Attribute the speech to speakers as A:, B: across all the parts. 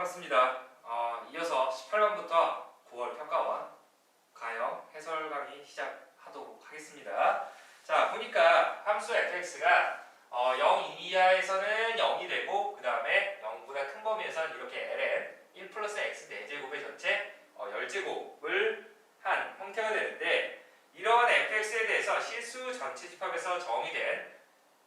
A: 반갑습니다. 이어서 18번부터 9월 평가원 가형 해설 강의 시작하도록 하겠습니다. 자, 보니까 함수 fx가 0 이하에서는 0이 되고 그 다음에 0보다 큰 범위에서는 이렇게 ln 1 플러스 x 4제곱의 전체 10제곱을 한 형태가 되는데, 이런 fx에 대해서 실수 전체 집합에서 정의된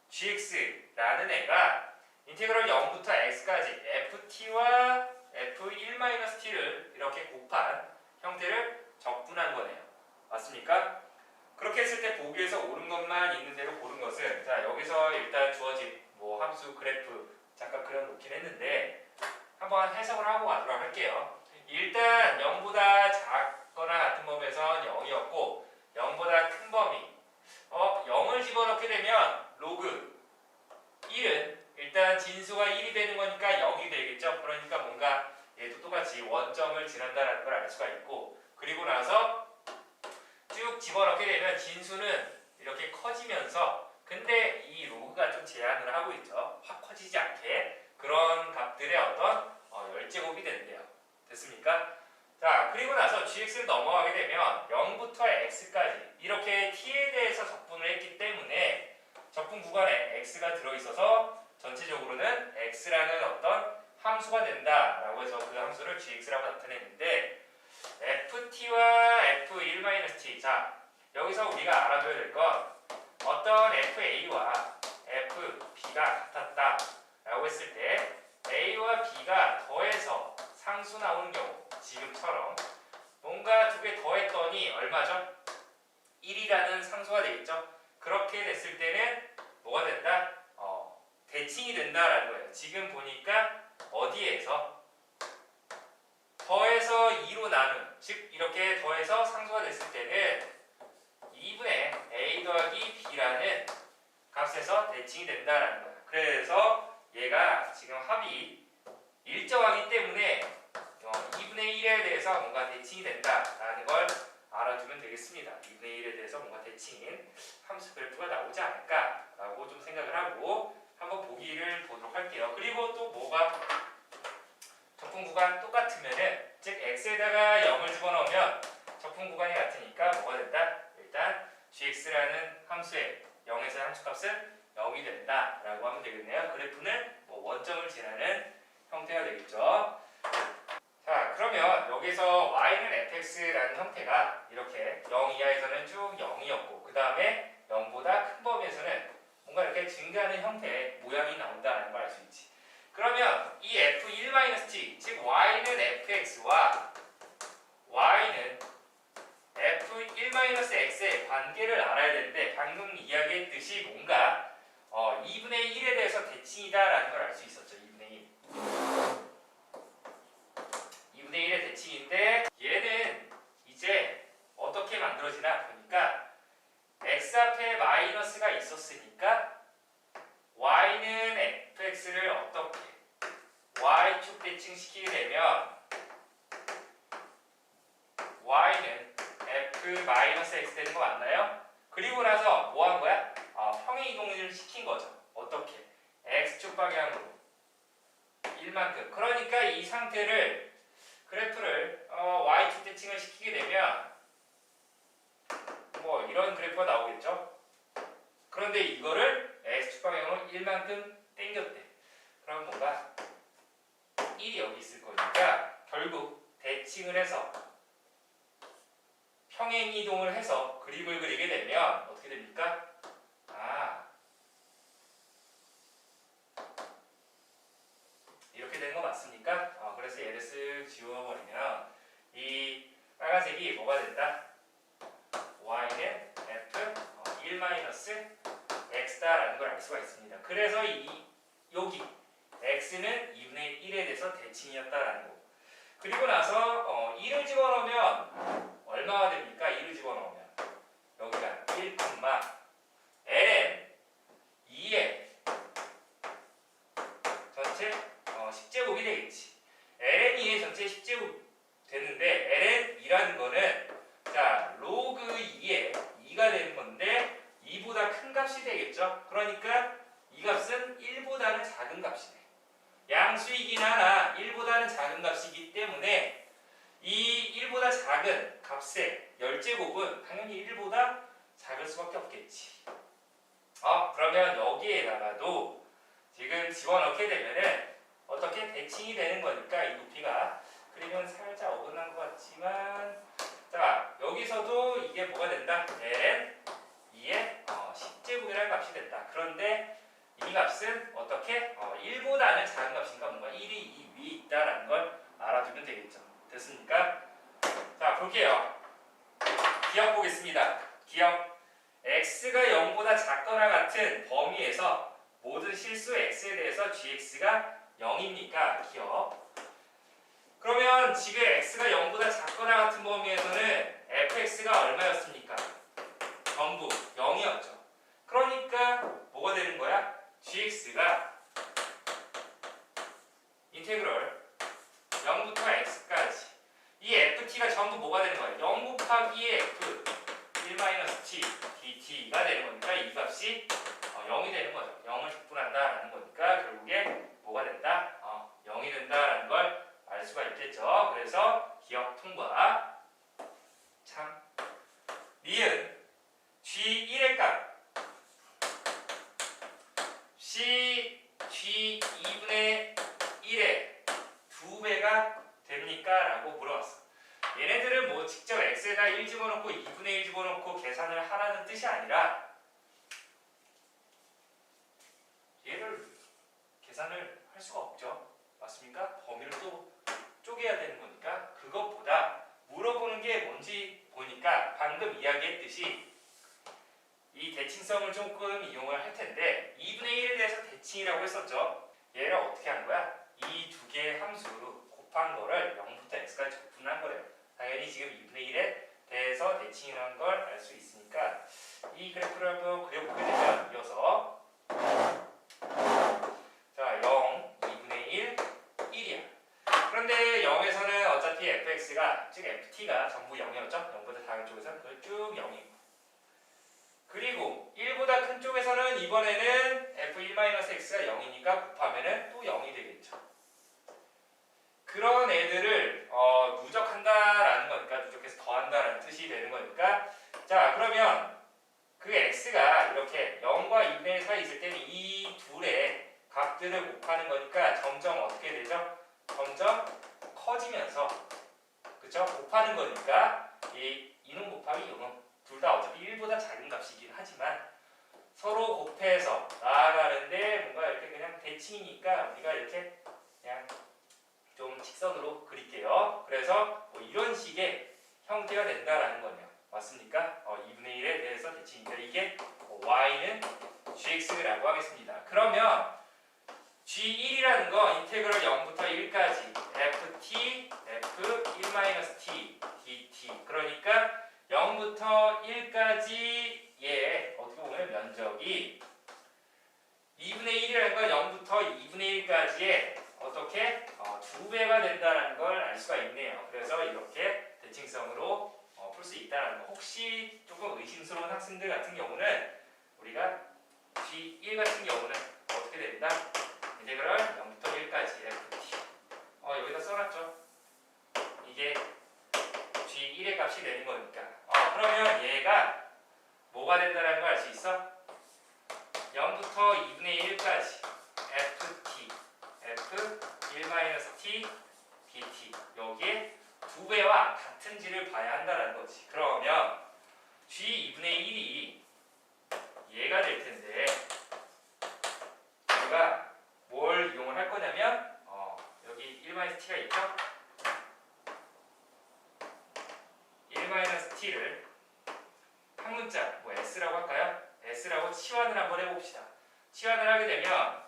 A: gx라는 애가 인테그럴 0부터 x까지 ft와 f1-t를 이렇게 곱한 형태를 적분한 거네요. 맞습니까? 그렇게 했을 때 보기에서 옳은 것만 있는 대로 고른 것은, 자, 여기서 일단 주어진 함수 그래프 잠깐 그려놓긴 했는데 한번 해석을 하고 가도록 할게요. 일단 0보다 작거나 같은 범위에선 0이었고 0보다 큰 범위 0을 집어넣게 되면 로그 1은 일단 진수가 1이 되는 거니까 0이 되겠죠. 그러니까 뭔가 얘도 똑같이 원점을 지난다라는 걸 알 수가 있고, 그리고 나서 쭉 집어넣게 되면 진수는 이렇게 커지면서, 근데 이 로그가 좀 제한을 하고 있죠. 확 커지지 않게 그런 값들의 어떤 10제곱이 된대요. 됐습니까? 자, 그리고 나서 gx를 넘어가게 되면 0부터 x까지 이렇게 t에 대해서 적분을 했기 때문에 적분 구간에 x가 들어있어서 전체적으로는 x라는 어떤 함수가 된다라고 해서 그 함수를 gx라고 나타냈는데, ft와 f1-t, 자, 여기서 우리가 알아둬야 될 건 어떤 fa와 fb가 같았다 라고 했을 때 a와 b가 더해서 상수 나오는 경우, 지금처럼 뭔가 두 개 더했더니 얼마죠? 1이라는 상수가 되겠죠. 그렇게 됐을 때는 뭐가 된다? 대칭이 된다라는 거예요. 지금 보니까 어디에서 더해서 2로 나눈, 즉 이렇게 더해서 상수가 됐을 때는 2분의 a 더하기 b라는 값에서 대칭이 된다라는 거예요. 그래서 얘가 지금 합이 일정하기 때문에 2분의 1에 대해서 뭔가 대칭이 된다라는 걸 알아두면 되겠습니다. 2분의 1에 대해서 뭔가 대칭인 함수 그래프가 나오지 않을까라고 좀 생각을 하고 한번 보기를 보도록 할게요. 그리고 또 뭐가 적분 구간 똑같으면은, 즉 x에다가 0을 집어넣으면 적분 구간이 같으니까 뭐가 된다? 일단 gx라는 함수의 0에서 함수값은 0이 된다라고 하면 되겠네요. 그래프는 원점을 지나는 형태가 되겠죠. 자, 그러면 여기서 y는 fx라는 형태가 이렇게 0 이하에서는 쭉 0이었고 그 다음에 0보다 큰 범위에서는 뭔가 이렇게 증가하는 형태의 모양이 나온다는 걸 알 수 있지. 그러면 이 f1-t, 즉 y는 fx와 y는 f1-x의 관계를 알아야 되는데, 방금 이야기했듯이 뭔가 2분의 1에 대해서 대칭이다라는 걸 알 수 있었죠. 2분의 1. 2분의 1의 대칭인데, 얘는 이제 어떻게 만들어지나 보니까 x 앞에 마이너스가 있었으니까 y는 fx를 어떻게 y축 대칭시키게 되면 y는 f-x 되는 거 맞나요? 그리고 나서 뭐 한 거야? 평행 이동을 시킨 거죠. 어떻게? x축 방향으로 1만큼. 그러니까 이 상태를, 그래프를 y축 대칭을 시키게 되면 뭐 이런 그래프가 나오겠죠. 그런데 이거를 x축 방향으로 1만큼 당겼대. 그럼 뭔가 1이 여기 있을 거니까 결국 대칭을 해서 평행 이동을 해서 그림을 그리게 되면 어떻게 됩니까? 이렇게 되는 거 맞습니까? 그래서 얘를 쓱 지워버리면 이 빨간색이 뭐가 된다? y는 f1-x다라는 걸 알 수가 있습니다. 그래서 여기 x는 2분의 1에 대해서 대칭이었다라는 거. 그리고 나서 1을 집어넣으면 얼마가 됩니까? 1을 집어넣으면 여기가 1, ln 2의 전체 10제곱이 되겠지. ln 2의 전체 10제곱 되는데, ln 2라는 거는 자 로그 2의 2가 되는 건데 2보다 큰 값이 되겠죠. 그러니까 이 값은 1보다는 작은 값이네. 양수이긴 하나 1보다는 작은 그러면 여기에다가도 지금 집어넣게 되면은 어떻게 대칭이 되는 거니까 이 높이가 그리면 살짝 어긋난 것 같지만 자 여기서도 이게 뭐가 된다? n 2의 10제곱이라는 값이 된다. 그런데 이 값은 어떻게? 1보다는 작은 값인가 뭔가 1이 이 위에 있다라는 걸 알아두면 되겠죠. 됐습니까? 자 볼게요. 기억 보겠습니다. 기억. x가 0보다 작거나 같은 범위에서 모든 실수 x에 대해서 gx가 0입니까? 기억. 그러면 지금 x가 0보다 작거나 같은 범위에서는 fx가 얼마였습니까? 전부 0이었죠. 그러니까 뭐가 되는 거야? gx가 인테그럴 0부터 x까지 이 ft가 전부 뭐가 되는 거야? 0 곱하기 f 1-t dt가 되는 거니까 이 값이 0이 되는 거죠. 0을 적분한다라는 거니까 결국에 뭐가 된다? 0이 된다라는 걸 알 수가 있겠죠. 그래서 기억 통과. 참 니은 g1의 값 g2분의 1의 2배가 됩니까? 라고 물어봤어. 얘네들은 뭐 직접 x에다 1 집어넣고 2분의 1 집어넣고 계산을 하라는 뜻이 아니라 얘를 계산을 할 수가 없죠. 맞습니까? 범위를 또 쪼개야 되는 거니까 그것보다 물어보는 게 뭔지 보니까 방금 이야기했듯이 이 대칭성을 조금 이용을 할 텐데 2분의 1에 대해서 대칭이라고 했었죠. 얘를 어떻게 한 거야? 이 두 개의 함수로 곱한 거를 0부터 x까지 적분한 거래요. 당연히 지금 2분의 1에 대해서 대칭이라는 걸 알 수 있으니까 이 그래프를 한번 그려보게 되면 이어서 자 0, 2분의 1, 1이야. 그런데 0에서는 어차피 fx가 즉 ft가 전부 0이었죠. 0보다 작은 쪽에서는 그걸 쭉 0이고 그리고 1보다 큰 쪽에서는 이번에는 f1-x가 0이니까 곱하면은 또 0이 되겠죠. 그런 애들을 누적한다라는 거니까 누적해서 더한다라는 뜻이 되는 거니까 자 그러면 그 x가 이렇게 0과 2분의 1 사이 있을 때는 이 둘의 값들을 곱하는 거니까 점점 어떻게 되죠? 점점 커지면서 그쵸? 곱하는 거니까 이 이놈 곱하기 이놈 둘 다 어차피 1보다 작은 값이긴 하지만 서로 곱해서 나아가는데 뭔가 이렇게 그냥 대칭이니까 우리가 이렇게 그냥 좀 직선으로 그릴게요. 그래서 뭐 이런 식의 형태가 된다라는 거네요. 맞습니까? 2분의 1에 대해서 대칭이니까 이게 y는 gx라고 하겠습니다. 그러면 g1이라는 거 인테그럴 0부터 1까지 ft f1-t dt 그러니까 0부터 1까지의 어떻게 보면 면적이 2분의 1이라는 건 0부터 2분의 1까지의 어떻게 2배가 된다는 걸 알 수가 있네요. 그래서 이렇게 대칭성으로 풀 수 있다는 거. 혹시 조금 의심스러운 학생들 같은 경우는 우리가 G1 같은 경우는 어떻게 된다? 인테그럴 0부터 1까지 ft 여기다 써놨죠. 이게 G1의 값이 되는 거니까 그러면 얘가 뭐가 된다는 걸 알 수 있어? 0부터 2분의 1까지 ft f1-t dt 여기에 2배와 같은지를 봐야 한다는 거지. 그러면 g2분의 1이 얘가 될 텐데 우리가 뭘 이용을 할 거냐면 여기 1-t가 있죠? 1-t를 한 문자 뭐 s라고 할까요? s라고 치환을 한번 해봅시다. 치환을 하게 되면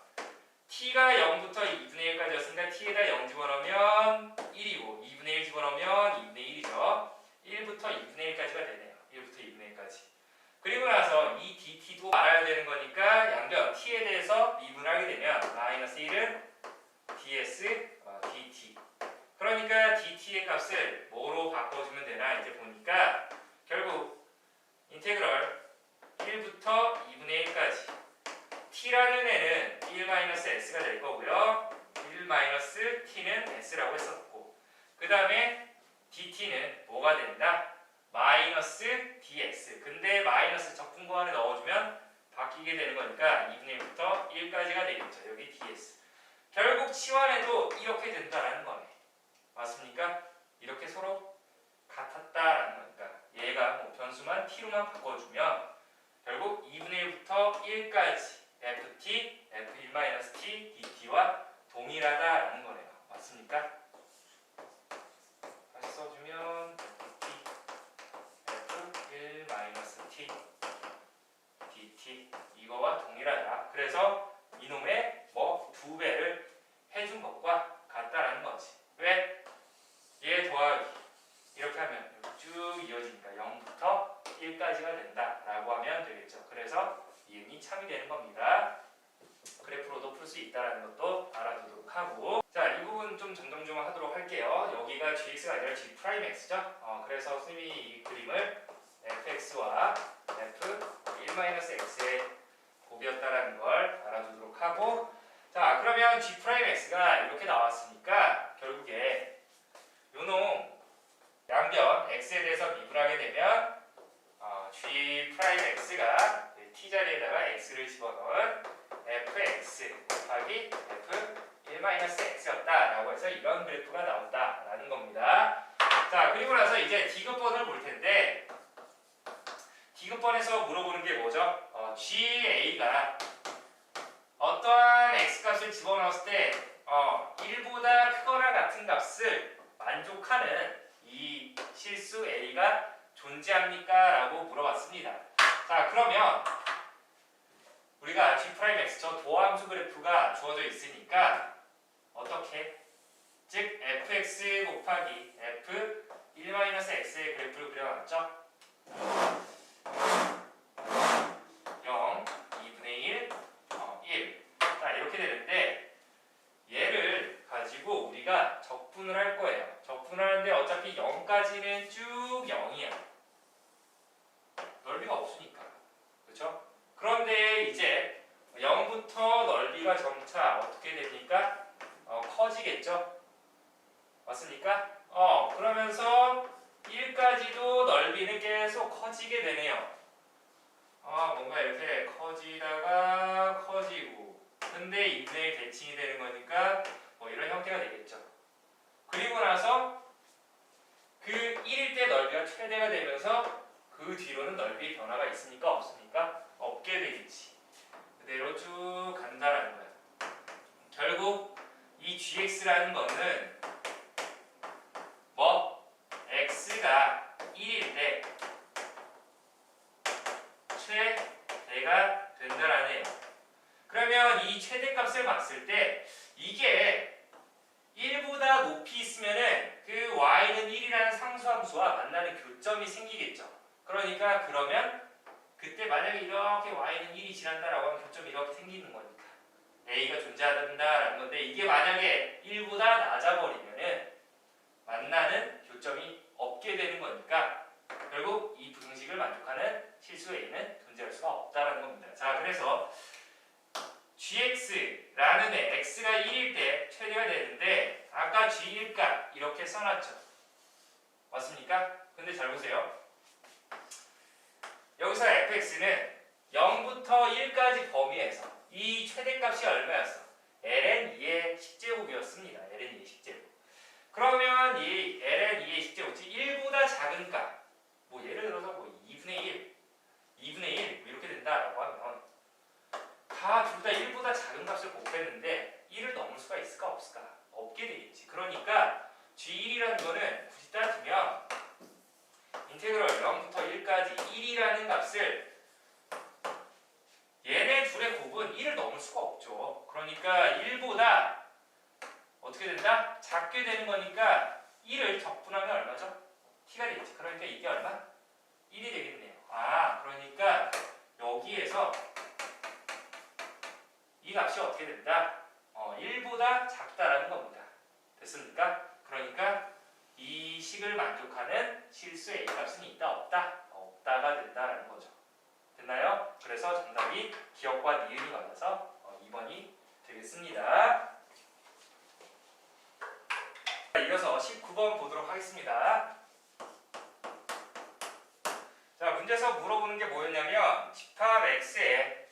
A: t가 0부터 2분의 1까지였으니까 t에다 0 집어넣으면 1이고 2분의 1 집어넣으면 2분의 1이죠. 1부터 2분의 1까지가 되네요. 1부터 2분의 1까지. 그리고 나서 이 dt도 알아야 되는 거니까 양변 t에 대해서 미분하게 되면 마이너스 1은 ds dt. 그러니까 dt의 값을 뭐로 바꿔주면 되나 이제 보니까 결국 인테그럴 1부터 2분의 1까지 t라는 애는 1-s가 될 거고요. 1-t는 s라고 했었고 그 다음에 dt는 뭐가 된다? 마이너스 ds. 근데 마이너스 적분구 안에 넣어주면 바뀌게 되는 거니까 2분의 1부터 1까지가 되겠죠. 여기 ds. 결국 치환해도 이렇게 된다라는 거네. 맞습니까? 이렇게 서로 같았다라는 거니까 얘가 뭐 변수만 t로만 바꿔주면 결국 2분의 1부터 1까지 ft, f1-t, dt와 동일하다라는 거네요. 맞습니까? 다시 써주면 ft, f1-t, dt 이거와 동일하다. 그래서 이놈의 뭐 2배를 해준 것과 같다라는 거지. 왜? 얘 더하기 이렇게 하면 쭉 이어지니까 0부터 1까지가 된다라고 하면 되겠죠. 그래서 이응이 참이 되는 겁니다. 그래프로도 풀 수 있다는 것도 알아두도록 하고, 자, 이 부분 좀 정정좀 하도록 할게요. 여기가 gx가 아니라 g'x죠. 그래서 선생님이 이 그림을 fx와 f1-x의 곱이었다라는 걸 알아두도록 하고, 자, 그러면 g'x가 이렇게 나왔으니까 결국에 요놈 양변 x에 대해서 미분하게 되면 g'x가 t자리에다가 x를 집어넣은 fx 곱하기 f1-x였다라고 해서 이런 그래프가 나온다라는 겁니다. 자, 그리고 나서 이제 디귿번을 볼 텐데, 디귿번에서 물어보는 게 뭐죠? ga가 어떠한 x값을 집어넣었을 때 1보다 크거나 같은 값을 만족하는 이 실수 a가 존재합니까? 라고 물어봤습니다. 자, 그러면 우리가 g'x 저 도함수 그래프가 주어져 있으니까 어떻게? 즉 fx 곱하기 f1-x의 그래프를 그려놨죠? 0, 2분의 1, 1. 자, 이렇게 되는데 얘를 가지고 우리가 적분을 할 거예요. 적분을 하는데 어차피 0까지는 쭉 0이야. 넓이가 없으니까. 그렇죠? 그런데 이제 0부터 넓이가 점차 어떻게 됩니까? 커지겠죠? 맞습니까? 그러면서 1까지도 넓이는 계속 커지게 되네요. 뭔가 이렇게 커지다가 커지고, 근데 2분의 1 대칭이 되는 거니까 뭐 이런 형태가 되겠죠. 그리고 나서 그 1일 때 넓이가 최대가 되면서 그 뒤로는 넓이 변화가 있습니까? 없습니까? 없게 되겠지. 그대로 쭉 간다라는 거야. 결국 이 gx라는 거는 뭐 x가 1일 때 최대가 된다라네요. 그러면 이 최대값을 봤을 때 이게 1보다 높이 있으면은 그 y는 1이라는 상수함수와 만나는 교점이 생기겠죠. 그러니까 그러면 그때 만약에 이렇게 y는 1이 지난다라고 하면 교점이 이렇게 생기는 거니까 a가 존재한다라는 건데, 이게 만약에 1보다 낮아버리면은 만나는 교점이 없게 되는 거니까 결국 이 부등식을 만족하는 실수 a는 존재할 수가 없다라는 겁니다. 자, 그래서 gx라는 애 x가 1일 때 최대가 되는데 아까 g1값 이렇게 써놨죠. 맞습니까? 근데 잘 보세요. 여기서 fx는 0부터 1까지 범위에서 이 최대값이 얼마였어? ln 2의 10제곱이었습니다. ln 2의 10제곱. 그러면 이 ln 2의 10제곱, 즉 1보다 작은 값, 뭐 예를 들어서 뭐 2분의 1, 2분의 1 뭐 이렇게 된다라고 하면 다 둘 다 1보다 작은 값을 곱했는데 1을 넘을 수가 있을까 없을까? 없게 되겠지. 그러니까 g1이라는 거는 굳이 따지면 인테그럴 0부터 1까지 1이라는 값을 얘네 둘의 곱은 1을 넘을 수가 없죠. 그러니까 1보다 어떻게 된다? 작게 되는 거니까 1을 적분하면 얼마죠? t가 되겠지. 그러니까 이게 얼마? 1이 되겠네요. 그러니까 여기에서 이 값이 어떻게 된다? 1보다 작다라는 겁니다. 됐습니까? 그러니까 이 식을 만족하는 실수 a 값은 있다 없다? 없다가 된다라는 거죠. 됐나요? 그래서 정답이 기억과 니은이 맞아서 2번이 되겠습니다. 이어서 19번 보도록 하겠습니다. 자, 문제에서 물어보는 게 뭐였냐면 집합 x에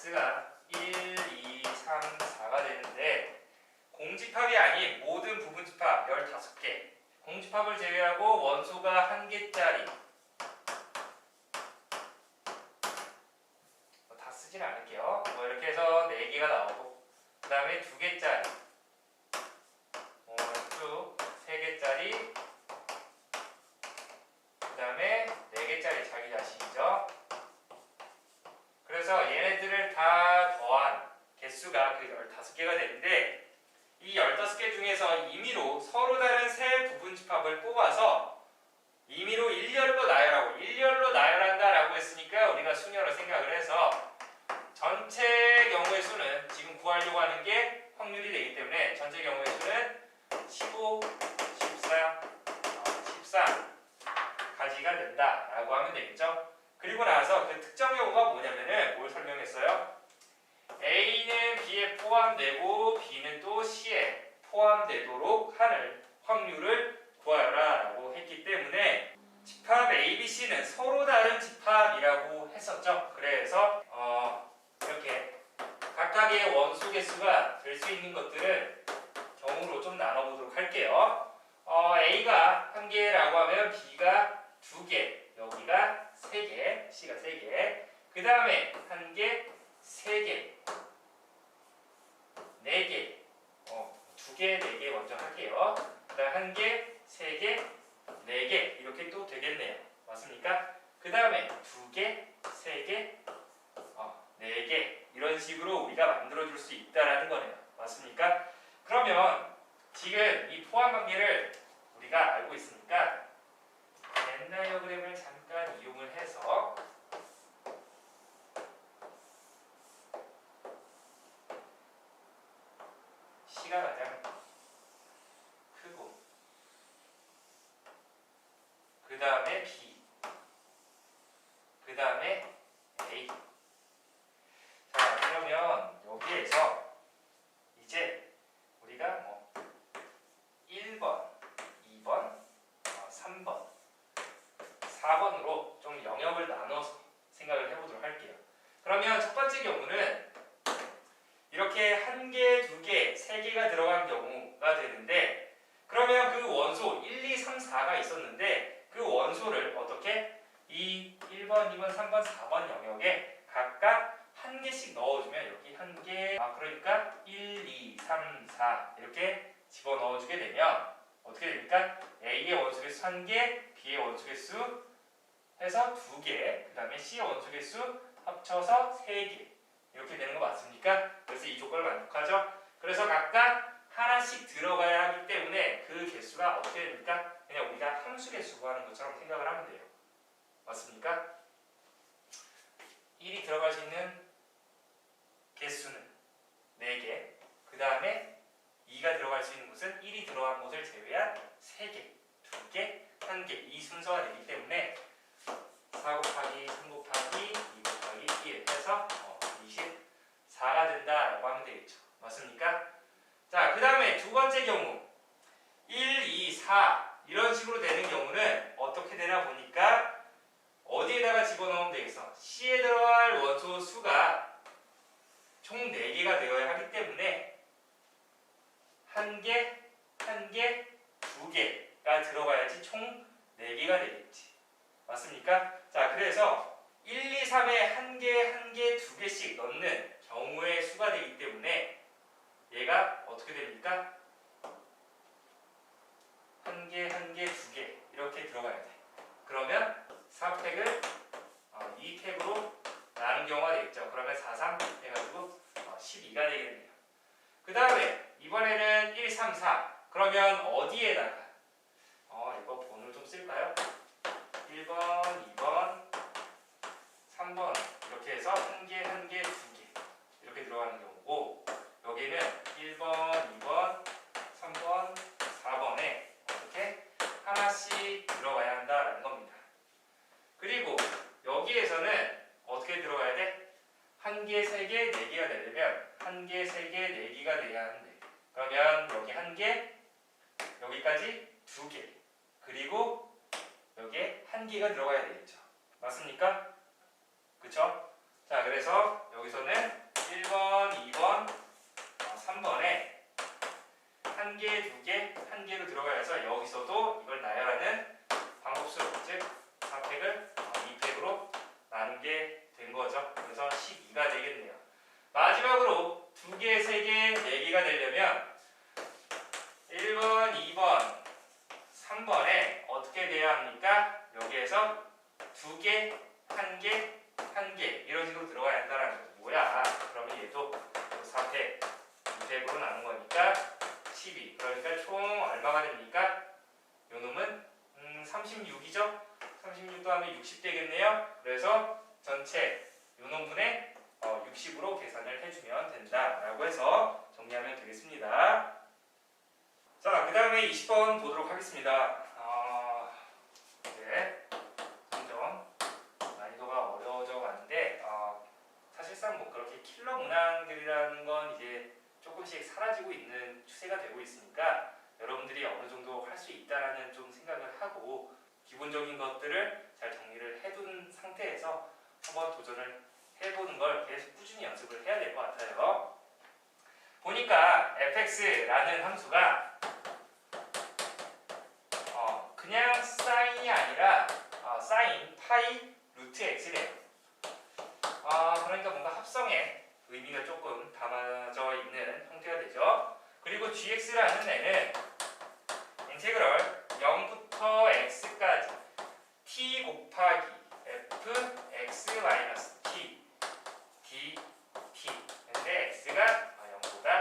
A: x가 1, 2, 3, 4가 되는데 공집합이 아닌 모든 부분집합 15개, 공집합을 제외하고 원소가 1개짜리, 다 쓰진 않을게요. 이렇게 해서 4개가 나오고, 그 다음에 2개짜리, 쭉 3개짜리, 그 다음에 4개짜리 자기 자신이죠. 그래서 얘네들을 다 더한 개수가 그 15개가 되는데, 이 15개 중에서 임의로 서로 다른 세 부분집합을 뽑아서 임의로 일렬로 나열하고, 일렬로 나열한다라고 했으니까 우리가 수녀로 생각을 해서 전체 경우의 수는 지금 구하려고 하는 게 확률이 되기 때문에 전체 경우의 수는 15, 14, 13가지가 된다라고 하면 되겠죠. 그리고 나서 그 특정 경우가 뭐냐면은 뭘 설명했어요? A는 B에 포함되고 B는 또 C에 포함되도록 하는 확률을 구하여라 라고 했기 때문에 집합 A, B, C는 서로 다른 집합이라고 했었죠. 그래서 이렇게 각각의 원소 개수가 될 수 있는 것들을 경우로 좀 나눠보도록 할게요. A가 1개라고 하면 B가 2개, 여기가 3개, C가 3개, 그 다음에 1개, 3개, 4개, 2개, 4개 먼저 할게요. 그 다음 1개, 3개, 4개 이렇게 또 되겠네요. 맞습니까? 그 다음에 2개, 3개, 4개 이런 식으로 우리가 만들어줄 수 있다는 거네요. 맞습니까? 그러면 지금 이 포함 관계를 우리가 알고 있으니까 벤 다이어그램을 잠깐 이용을 해서 C가 가장 크고, 그 다음에 B, 그 다음에 A. 자, 그러면 여기에서 이제 우리가 1번, 2번, 3번, 4번으로 좀 영역을 나눠서 생각을 해보도록 할게요. 그러면 첫 번째 경우는 이렇게 1개, 2개, 3개가 들어간 경우가 되는데, 그러면 그 원소 1, 2, 3, 4가 있었는데 그 원소를 어떻게? 이 1번, 2번, 3번, 4번 영역에 각각 1개씩 넣어주면 여기 1개, 그러니까 1, 2, 3, 4 이렇게 집어넣어주게 되면 어떻게 됩니까? A의 원소개수 1개, B의 원소개수 해서 2개, 그 다음에 C의 원소개수 합쳐서 3개 이렇게 되는 거 맞습니까? 그래서 이 조건을 만족하죠. 그래서 각각 하나씩 들어가야 하기 때문에 그 개수가 어떻게 됩니까? 그냥 우리가 함수 개수 구하는 것처럼 생각을 하면 돼요. 맞습니까? 1이 들어갈 수 있는 개수는 4개, 그 다음에 2가 들어갈 수 있는 곳은 1이 들어간 곳을 제외한 3개, 2개, 1개 이 순서가 되기 때문에 4 곱하기 3 곱하기 2 곱하기 1 해서 24가 된다라고 하면 되겠죠. 맞습니까? 자, 그 다음에 두 번째 경우 1, 2, 4 이런 식으로 되는 경우는 어떻게 되나 보니까 어디에다가 집어넣으면 되겠어? C에 들어갈 원소 수가 총 4개가 되어야 하기 때문에 1개, 1개, 2개가 들어가야지 총 4개가 되겠지. 맞습니까? 자, 그래서 1, 2, 3에 1개, 1개, 2개씩 넣는 경우의 수가 되기 때문에 얘가 어떻게 됩니까? 1개, 1개, 2개 이렇게 들어가야 돼. 그러면 4팩을 2팩으로 나눈 경우가 되겠죠. 그러면 4, 3 해가지고 12가 되겠네요. 그 다음에 이번에는 1, 3, 4 그러면 어디에다가 이거 번호를 좀 쓸까요? 1번, 2번, 3번 이렇게 해서 1개, 1개, 2개 이렇게 들어가는 경우고, 여기는 1번, 2번, 3번, 4번에 어떻게? 하나씩 들어가야 한다라는 겁니다. 그리고 여기에서는 어떻게 들어가야 돼? 1개, 3개, 4개가 되려면 1개, 3개, 4개가 돼야 하는데, 그러면 여기 1개, 여기까지 2개, 그리고 여기에 1개가 들어가야 되겠죠. 맞습니까? 그쵸? 자, 그래서 여기서는 1번, 2번, 3번에 한 개, 두 개, 한 개로 들어가야 해서 여기서도 이걸 나열하는 방법수로, 즉 4팩을 2팩으로 나눈 게 된 거죠. 그래서 12가 되겠네요. 마지막으로 2개, 3개, 4개가 되려면 1번, 2번, 3번에 어떻게 돼야 합니까? 여기에서 2개, 1개, 1개 이런 식으로 들어가야 한다는 거죠. 뭐야? 그러면 얘도 4팩, 2팩으로 나눈 거니까 12. 그러니까 총 얼마가 됩니까? 요 놈은 36이죠? 36 더하면 60 되겠네요. 그래서 전체 요 놈분의 60으로 계산을 해주면 된다라고 해서 정리하면 되겠습니다. 자, 그 다음에 20번 보도록 하겠습니다. 이제 점점 난이도가 어려워져 왔는데 사실상 뭐 그렇게 킬러 문항들이라는 건 이제 조금씩 사라지고 있는 추세가 되고 있으니까 여러분들이 어느 정도 할 수 있다라는 좀 생각을 하고 기본적인 것들을 잘 정리를 해둔 상태에서 한번 도전을 해보는 걸 계속 꾸준히 연습을 해야 될 것 같아요. 보니까 fx라는 함수가 그냥 사인이 아니라 사인 파이 루트 x래요. 그러니까 뭔가 합성에 의미가 조금 담아져 있는 형태가 되죠. 그리고 gx라는 애는 인테그럴 0부터 x까지 t 곱하기 f x 마이너스 t dt. 근데 x가 0보다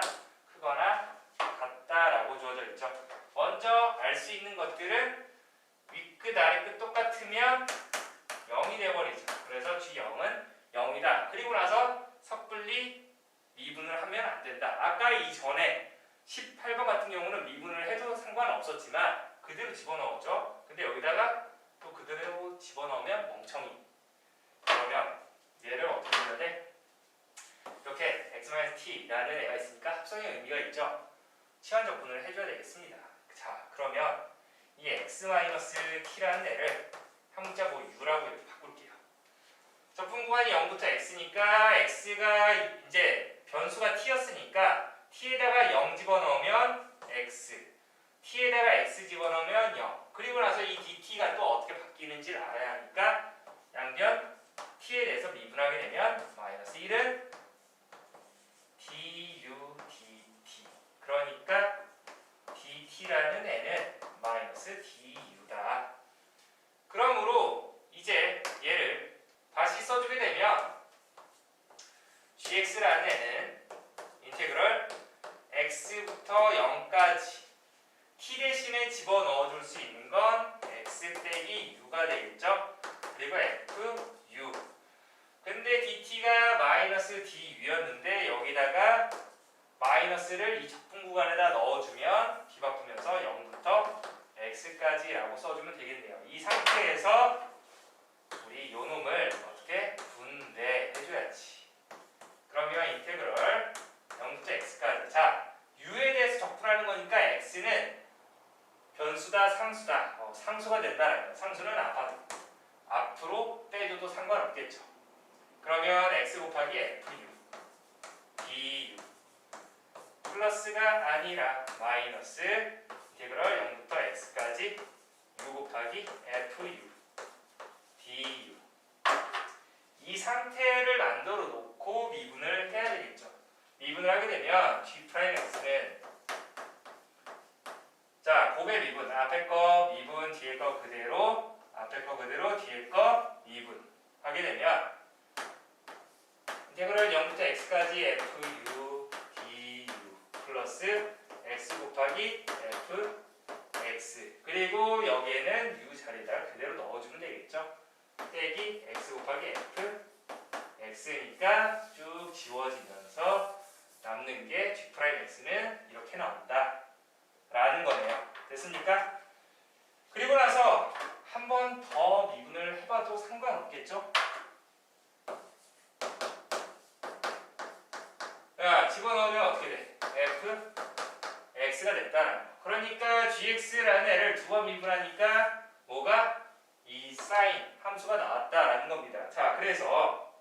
A: 크거나 같다라고 주어져 있죠. 먼저 알 수 있는 것들은 윗끝 아래끝 똑같으면 0이 되어버리죠. 그래서 g0은 0이다. 그리고 나서 섣불리 미분을 하면 안 된다. 아까 이전에 18번 같은 경우는 미분을 해도 상관없었지만 그대로 집어넣었죠. 근데 여기다가 또 그대로 집어넣으면 멍청이. 그러면 얘를 어떻게 해야 돼? 이렇게 x-t라는 애가 있으니까 합성의 의미가 있죠. 치환 적분을 해줘야 되겠습니다. 자, 그러면 이 x-t라는 애를 한 문자 뭐 u라고 이렇게 바꿀게요. 적분 구간이 0부터 x니까 x가 이제 변수가 t였으니까 t에다가 0 집어넣으면 x, t에다가 x 집어넣으면 0. 그리고 나서 이 dt가 또 어떻게 바뀌는지를 알아야 하니까 양변 t에 대해서 미분하게 되면 마이너스 1은 du dt. 그러니까 dt라는 애는 마이너스 du다. 그러므로 이제 얘를 다시 써주게 되면 gx라는 애는 인테그럴 x부터 0까지 t 대신에 집어넣어줄 수 있는 건 x 빼기 u가 되겠죠. 그리고 fu. 근데 dt가 마이너스 du였는데 여기다가 마이너스를 이 적분 구간에다 넣어주면 뒤바꾸면서 0부터 x까지라고 써주면 되겠네요. 이 상태에서 우리 요 놈을 어떻게 분배해줘야지. 그러면 인테그럴 0부터 x까지. 자, u에 대해서 적분하는 거니까 x는 변수다 상수다. 상수가 된다라는 거예요. 상수는 앞으로 빼줘도 상관없겠죠. 그러면 x 곱하기 fu du 플러스가 아니라 마이너스 인테그럴 0부터 x까지 u 곱하기 fu du. 이 상태를 만들어 놓고 미분을 해야 되겠죠. 미분을 하게 되면 g'x는 자, 곱의 미분, 앞에 거 미분, 뒤에 거 그대로, 앞에 거 그대로, 뒤에 거 미분 하게 되면 인테그럴 0부터 x까지 fu du 플러스 x 곱하기 fx. 그리고 여기에는 u 자리에다가 그대로 넣어주면 되겠죠. 빼기 x 곱하기 fx니까 쭉 지워지면서 남는 게 g'x는 이렇게 나온다 라는 거네요. 됐습니까? 그리고 나서 한 번 더 미분을 해봐도 상관없겠죠? 야, 집어넣으면 어떻게 돼? fx가 됐다는 거. 그러니까 gx라는 애를 두 번 미분하니까 뭐가? 이 사인 함수가 나왔다라는 겁니다. 자, 그래서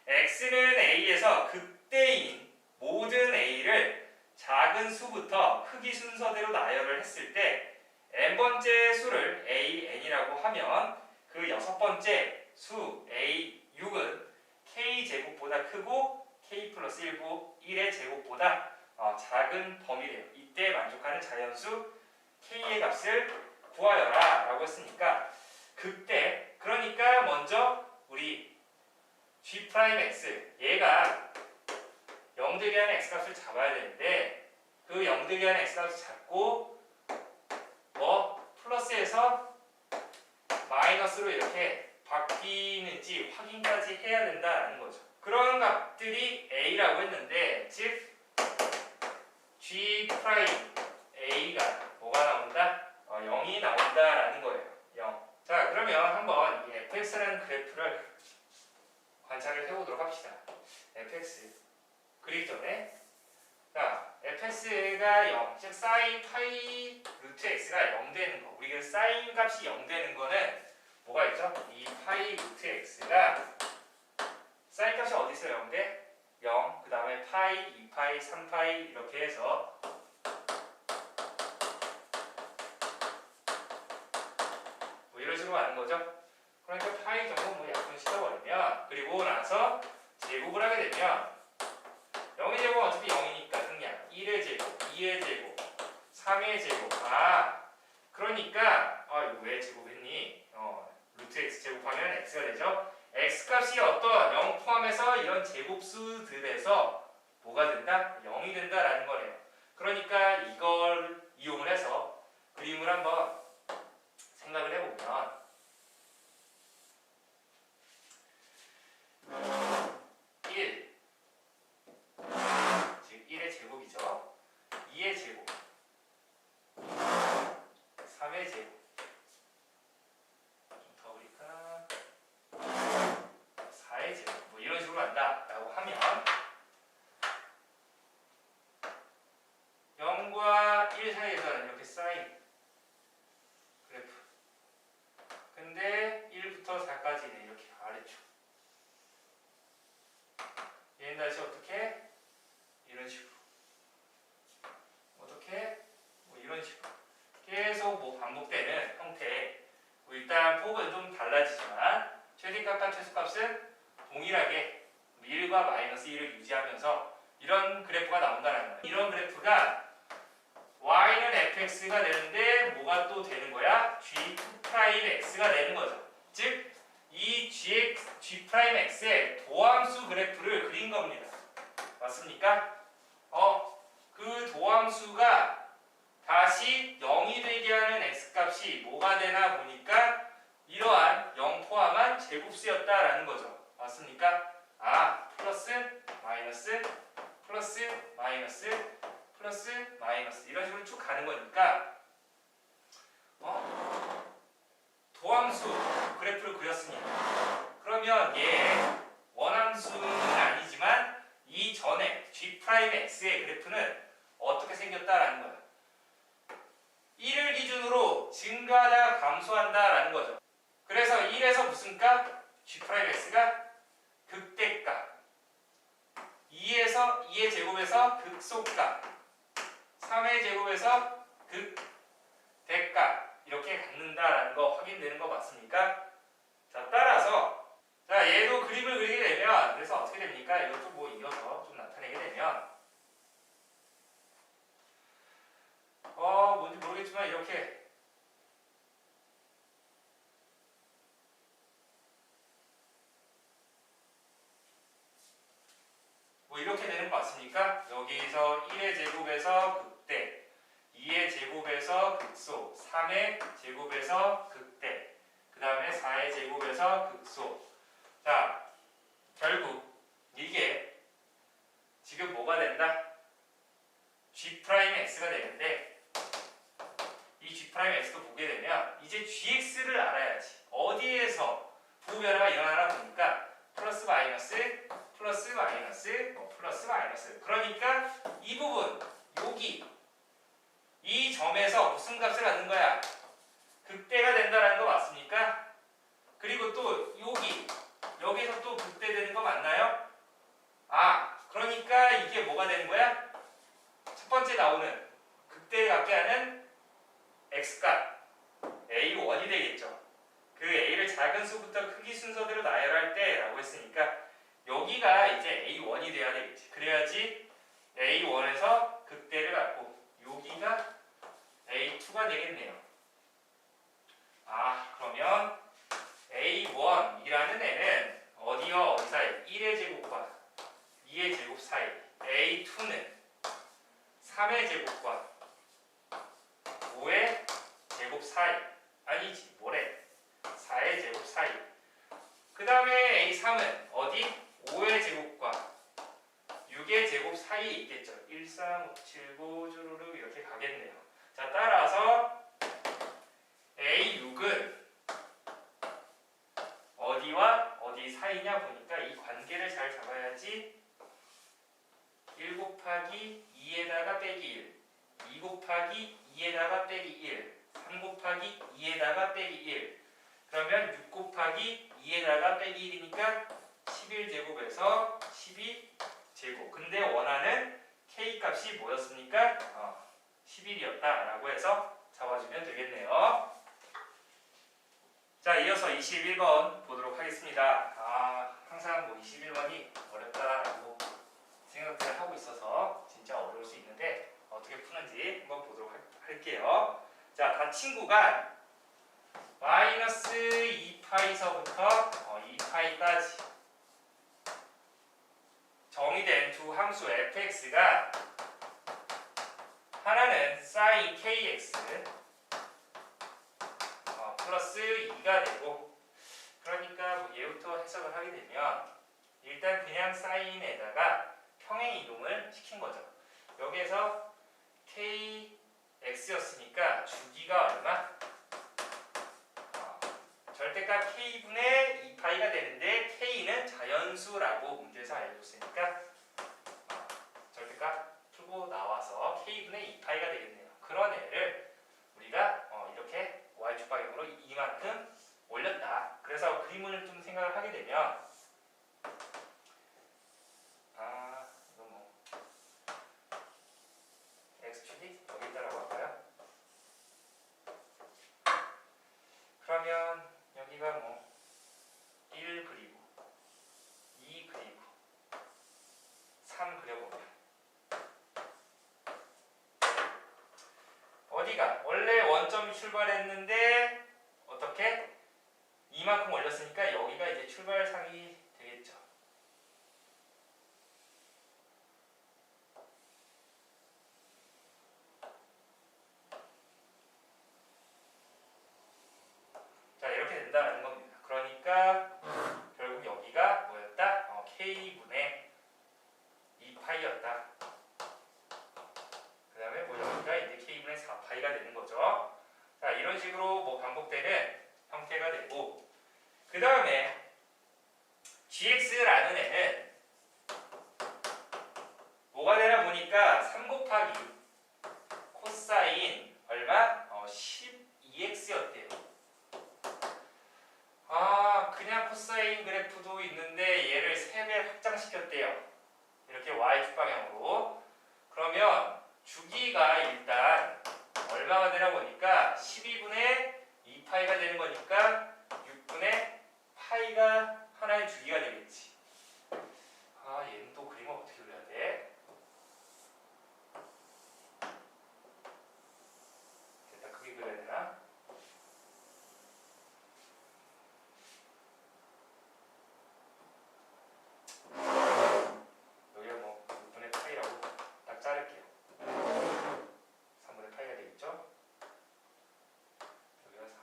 A: x는 a에서 극대인 모든 a를 작은 수부터 크기 순서대로 나열을 했을 때 n번째 수를 an이라고 하면 그 여섯 번째 수 a6은 k제곱보다 크고 k 플러스 1의 제곱보다 작은 범위래요. 이때 만족하는 자연수 k의 값을 구하여라 라고 했으니까 그때 그러니까 먼저 우리 g'x 얘가 0 되게 하는 x값을 잡아야 되는데 그 0 되게 하는 x값을 잡고 플러스에서 마이너스로 이렇게 바뀌는지 확인까지 해야 된다라는 거죠. 그런 값들이 a라고 했는데 즉 g'a가 뭐가 나온다? 0이 나온다라는 거예요. 0. 자 그러면 한번 이 fx라는 그래프를 관찰을 해보도록 합시다. fx 그리기 전에 자 fx가 0, 즉 sin 파이 루트 x가 0 되는 거. 우리가 sin 값이 0 되는 거는 뭐가 있죠? 이 파이 루트 x가 sin 값이 어디 있어요? 0 대? 0, 그 다음에 파이, 2파이, 3파이 이렇게 해서 뭐 이런 식으로 하는 거죠. 그러니까 파이 정도 뭐 약분 시켜버리면 그리고 나서 제곱을 하게 되면 0의 제곱은 어차피 0이니까 그냥 1의 제곱, 2의 제곱, 3의 제곱. 그러니까 이거 왜 제곱했니? 루트 x 제곱하면 x가 되죠. x값이 어떤 0 포함해서 이런 제곱수들에서 뭐가 된다? 0이 된다라는 거네요. 그러니까 이걸 이용을 해서 그림을 한번 생각을 해보면 1, 즉 1의 제곱이죠. 2의 제곱, 3의 제곱, 좀 더 그릴까? 4의 제곱, 뭐 이런 식으로 한다라고 하면 0과 1 사이에서는 이렇게 쌓인 그래프. 근데 1부터 4까지는 이렇게 아래쪽. 얘는 다시 어떻게? 이런 식으로. 어떻게? 뭐 이런 식으로. 계속 뭐 반복되는 형태. 뭐 일단 폭은 좀 달라지지만 최대값과 최소값은 동일하게 1과 마이너스 1을 유지하면서 이런 그래프가 나온다는 거예요. 이런 그래프가 y는 fx가 되는데 뭐가 또 되는 거야? g'x가 되는 거죠. 즉 이 g'x의 도함수 그래프를 그린 겁니다. 맞습니까? 그 도함수가 다시 0이 되게 하는 x값이 뭐가 되나 보니까 이러한 0 포함한 제곱수였다라는 거죠. 맞습니까? 플러스 마이너스 플러스 마이너스 플러스 마이너스 이런 식으로 쭉 가는 거니까 도함수 그래프를 그렸습니다. 그러면 얘 원함수는 아니지만 이 전에 g'x의 그래프는 어떻게 생겼다라는 거예요. 1을 기준으로 증가하다 감소한다라는 거죠. 그래서 1에서 무슨 값? g'x가 극대값, 2의 제곱에서 극소값, 3의 제곱에서 극대값 이렇게 갖는다라는 거 확인되는 거 맞습니까? 자 따라서 얘도 그림을 그리게 되면 그래서 어떻게 됩니까? 이것도 뭐 이어서 좀 나타내게 되면 뭔지 모르겠지만 이렇게 뭐 이렇게 되는 거 맞습니까? 여기서 1의 제곱에서 극대, 2의 제곱에서 극소, 3의 제곱에서 극대, 그 다음에 4의 제곱에서 극소. 자, 결국 이게 지금 뭐가 된다? g'x가 되는데 이 g'x도 보게 되면 이제 gx를 알아야지. 어디에서 부호변화가 일어나나 보니까 플러스 마이너스 플러스 마이너스 플러스 마이너스. 그러니까 이 부분 여기 이 점에서 무슨 값을 갖는 거야? 극대가 된다라는 거 맞습니까? 그리고 또 여기서 또 극대되는 거 맞나요? 아, 그러니까 이게 뭐가 되는 거야? 첫 번째 나오는 극대를 갖게 하는 x값 a1이 되겠죠. 그 a를 작은 수부터 크기 순서대로 나열할 때 라고 했으니까 여기가 이제 a1이 돼야 되겠지. 그래야지 a1에서 극대를 갖고 여기가 a2가 되겠네요. 아, 그러면 a1이라는 애는 어디와 어디 사이? 1의 제곱과 2의 제곱 사이. a2는 3의 제곱과 5의 제곱 사이. 아니지, 뭐래? 4의 제곱 사이. 그 다음에 a3은 어디? 5의 제곱과 6의 제곱 사이에 있겠죠. 1, 3, 5, 7, 9 주르륵 이렇게 가겠네요. 자, 따라서 a6은 어디와 어디 사이냐 보니까 이 관계를 잘 잡아야지. 1 곱하기 2에다가 빼기 1, 2 곱하기 2에다가 빼기 1, 3 곱하기 2에다가 빼기 1. 그러면 6 곱하기 2에다가 빼기 1이니까 11제곱에서 12제곱. 근데 원하는 k 값이 뭐였습니까? 11이었다라고 해서 잡아주면 되겠네요. 자, 이어서 21번 보도록 하겠습니다. 항상 뭐 21번이 어렵다라고 생각들을 하고 있어서 진짜 어려울 수 있는데 어떻게 푸는지 한번 보도록 할게요. 자, 다 친구가 마이너스 2파이서부터 2파이까지 정의된 두 함수 fx가 하나는 sin kx 플러스 2가 되고, 그러니까 뭐 얘부터 해석을 하게 되면 일단 그냥 사인에다가 평행 이동을 시킨 거죠. 여기에서 kx였으니까 주기가 얼마? 절대값 k분의 2파이가 되는데 k는 자연수라고 문제에서 알려줬으니까 절대값 풀고 나와서 k분의 2파이가 되겠네요. 그런 애를 우리가 이렇게 y축 방향으로 이만큼 올렸다. 그래서 그림을 좀 생각을 하게 되면 이거 뭐 x축이 여기 있다라고 할까요? 그러면 여기가 뭐 1 그리고 2 그리고 3 그려보면 어디가 원래 원점이 출발했는데 어떻게? 이만큼 올렸으니까 여기가 이제 출발상이 되겠죠. 자, 이렇게 된다는 겁니다. 그러니까 결국 여기가 뭐였다? k분의 2파이였다. 그 다음에 뭐 여기가 이제 k분의 4파이가 되는 거죠. 자, 이런 식으로 뭐 반복되는 형태가 되고, 그 다음에 gx라는 애는 뭐가 되나 보니까 3 곱하기 코사인 얼마? 12x였대요. 그냥 코사인 그래프도 있는데 얘를 3배 확장시켰대요. 이렇게 y축 방향으로. 그러면 주기가 일단 얼마가 되나 보니까 12분의 2파이가 되는 거니까 6분의 파이가 하나의 주기가 되겠지. 얘는 또 그림을 어떻게 그려야 돼? 됐다, 크게 그려야 되나? 여기가 뭐 6분의 파이라고 딱 자를게요. 3분의 파이가 되겠죠? 여기가 3.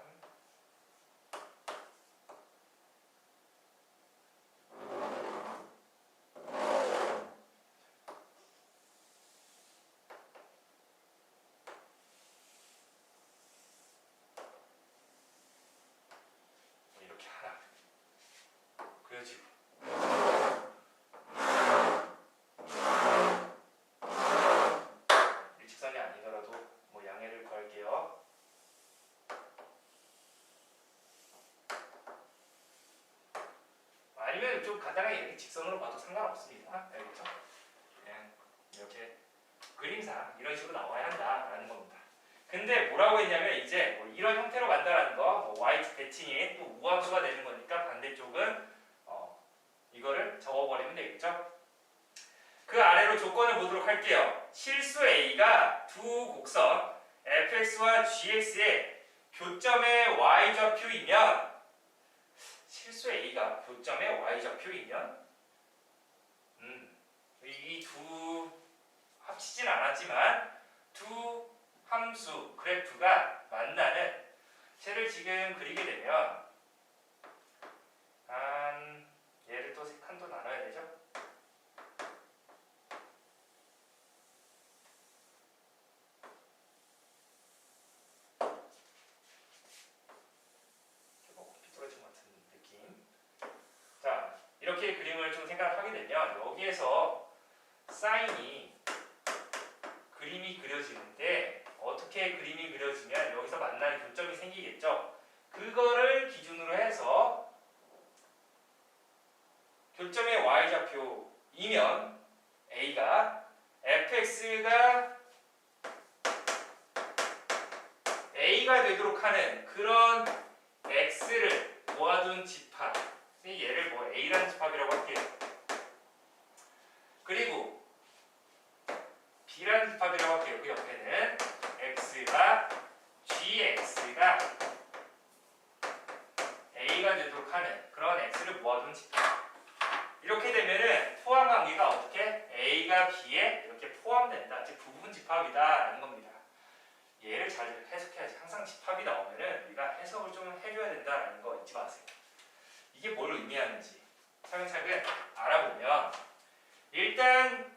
A: 이거는 좀 간단하게 이렇게 직선으로 봐도 상관없습니다. 알겠죠? 그냥 이렇게 그림상 이런 식으로 나와야 한다라는 겁니다. 근데 뭐라고 했냐면 이제 뭐 이런 형태로 간다라는 거, 뭐 y축 대칭이 또 우함수가 되는 거니까 반대쪽은 이거를 적어버리면 되겠죠? 그 아래로 조건을 보도록 할게요. 실수 A가 두 곡선 fx와 gx의 교점의 y좌표이면 실수 A가 교점의 y좌표이면 이 두 합치진 않았지만 두 함수 그래프가 만나는 쟤를 지금 그리게 되면 얘를 또 세 칸도 나눠야 되죠? 삐뚤어진 것 같은 느낌. 자, 이렇게 그림을 좀 생각하게 되면 여기에서 사인이 그림이 그려지는데 어떻게 그림이 그려지면 여기서 만나는 교점이 생기겠죠? 그거를 기준으로 해서 교점의 y좌표이면 A가 fx가 A가 되도록 하는 그런 x를 모아둔 집합, 얘를 뭐 A라는 집합이라고 할게요. 그리고 B라는 집합이라고 할게요. 그 옆에는 x가 gx가 A가 되도록 하는 그런 x를 모아둔 집합. 이렇게 되면은 포함 관계가 어떻게? A가 B에 이렇게 포함된다. 즉 부분 집합이다라는 겁니다. 얘를 잘 해석해야지. 항상 집합이 나오면은 우리가 해석을 좀 해줘야 된다라는 거 잊지 마세요. 이게 뭘 의미하는지 차근차근 알아보면 일단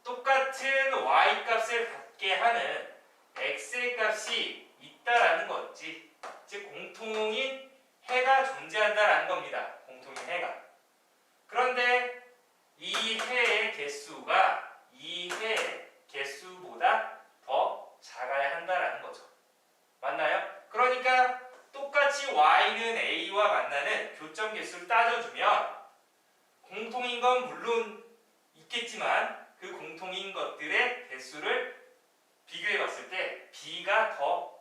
A: 똑같은 y 값을 갖게 하는 x의 값이 있다라는 거지. 즉 공통인 해가 존재한다라는 겁니다. 공통인 해가. 그런데 이 해의 개수가 이 해의 개수보다 더 작아야 한다라는 거죠. 맞나요? 그러니까 똑같이 y는 a와 만나는 교점 개수를 따져주면 공통인 건 물론 있겠지만 그 공통인 것들의 개수를 비교해 봤을 때 b가 더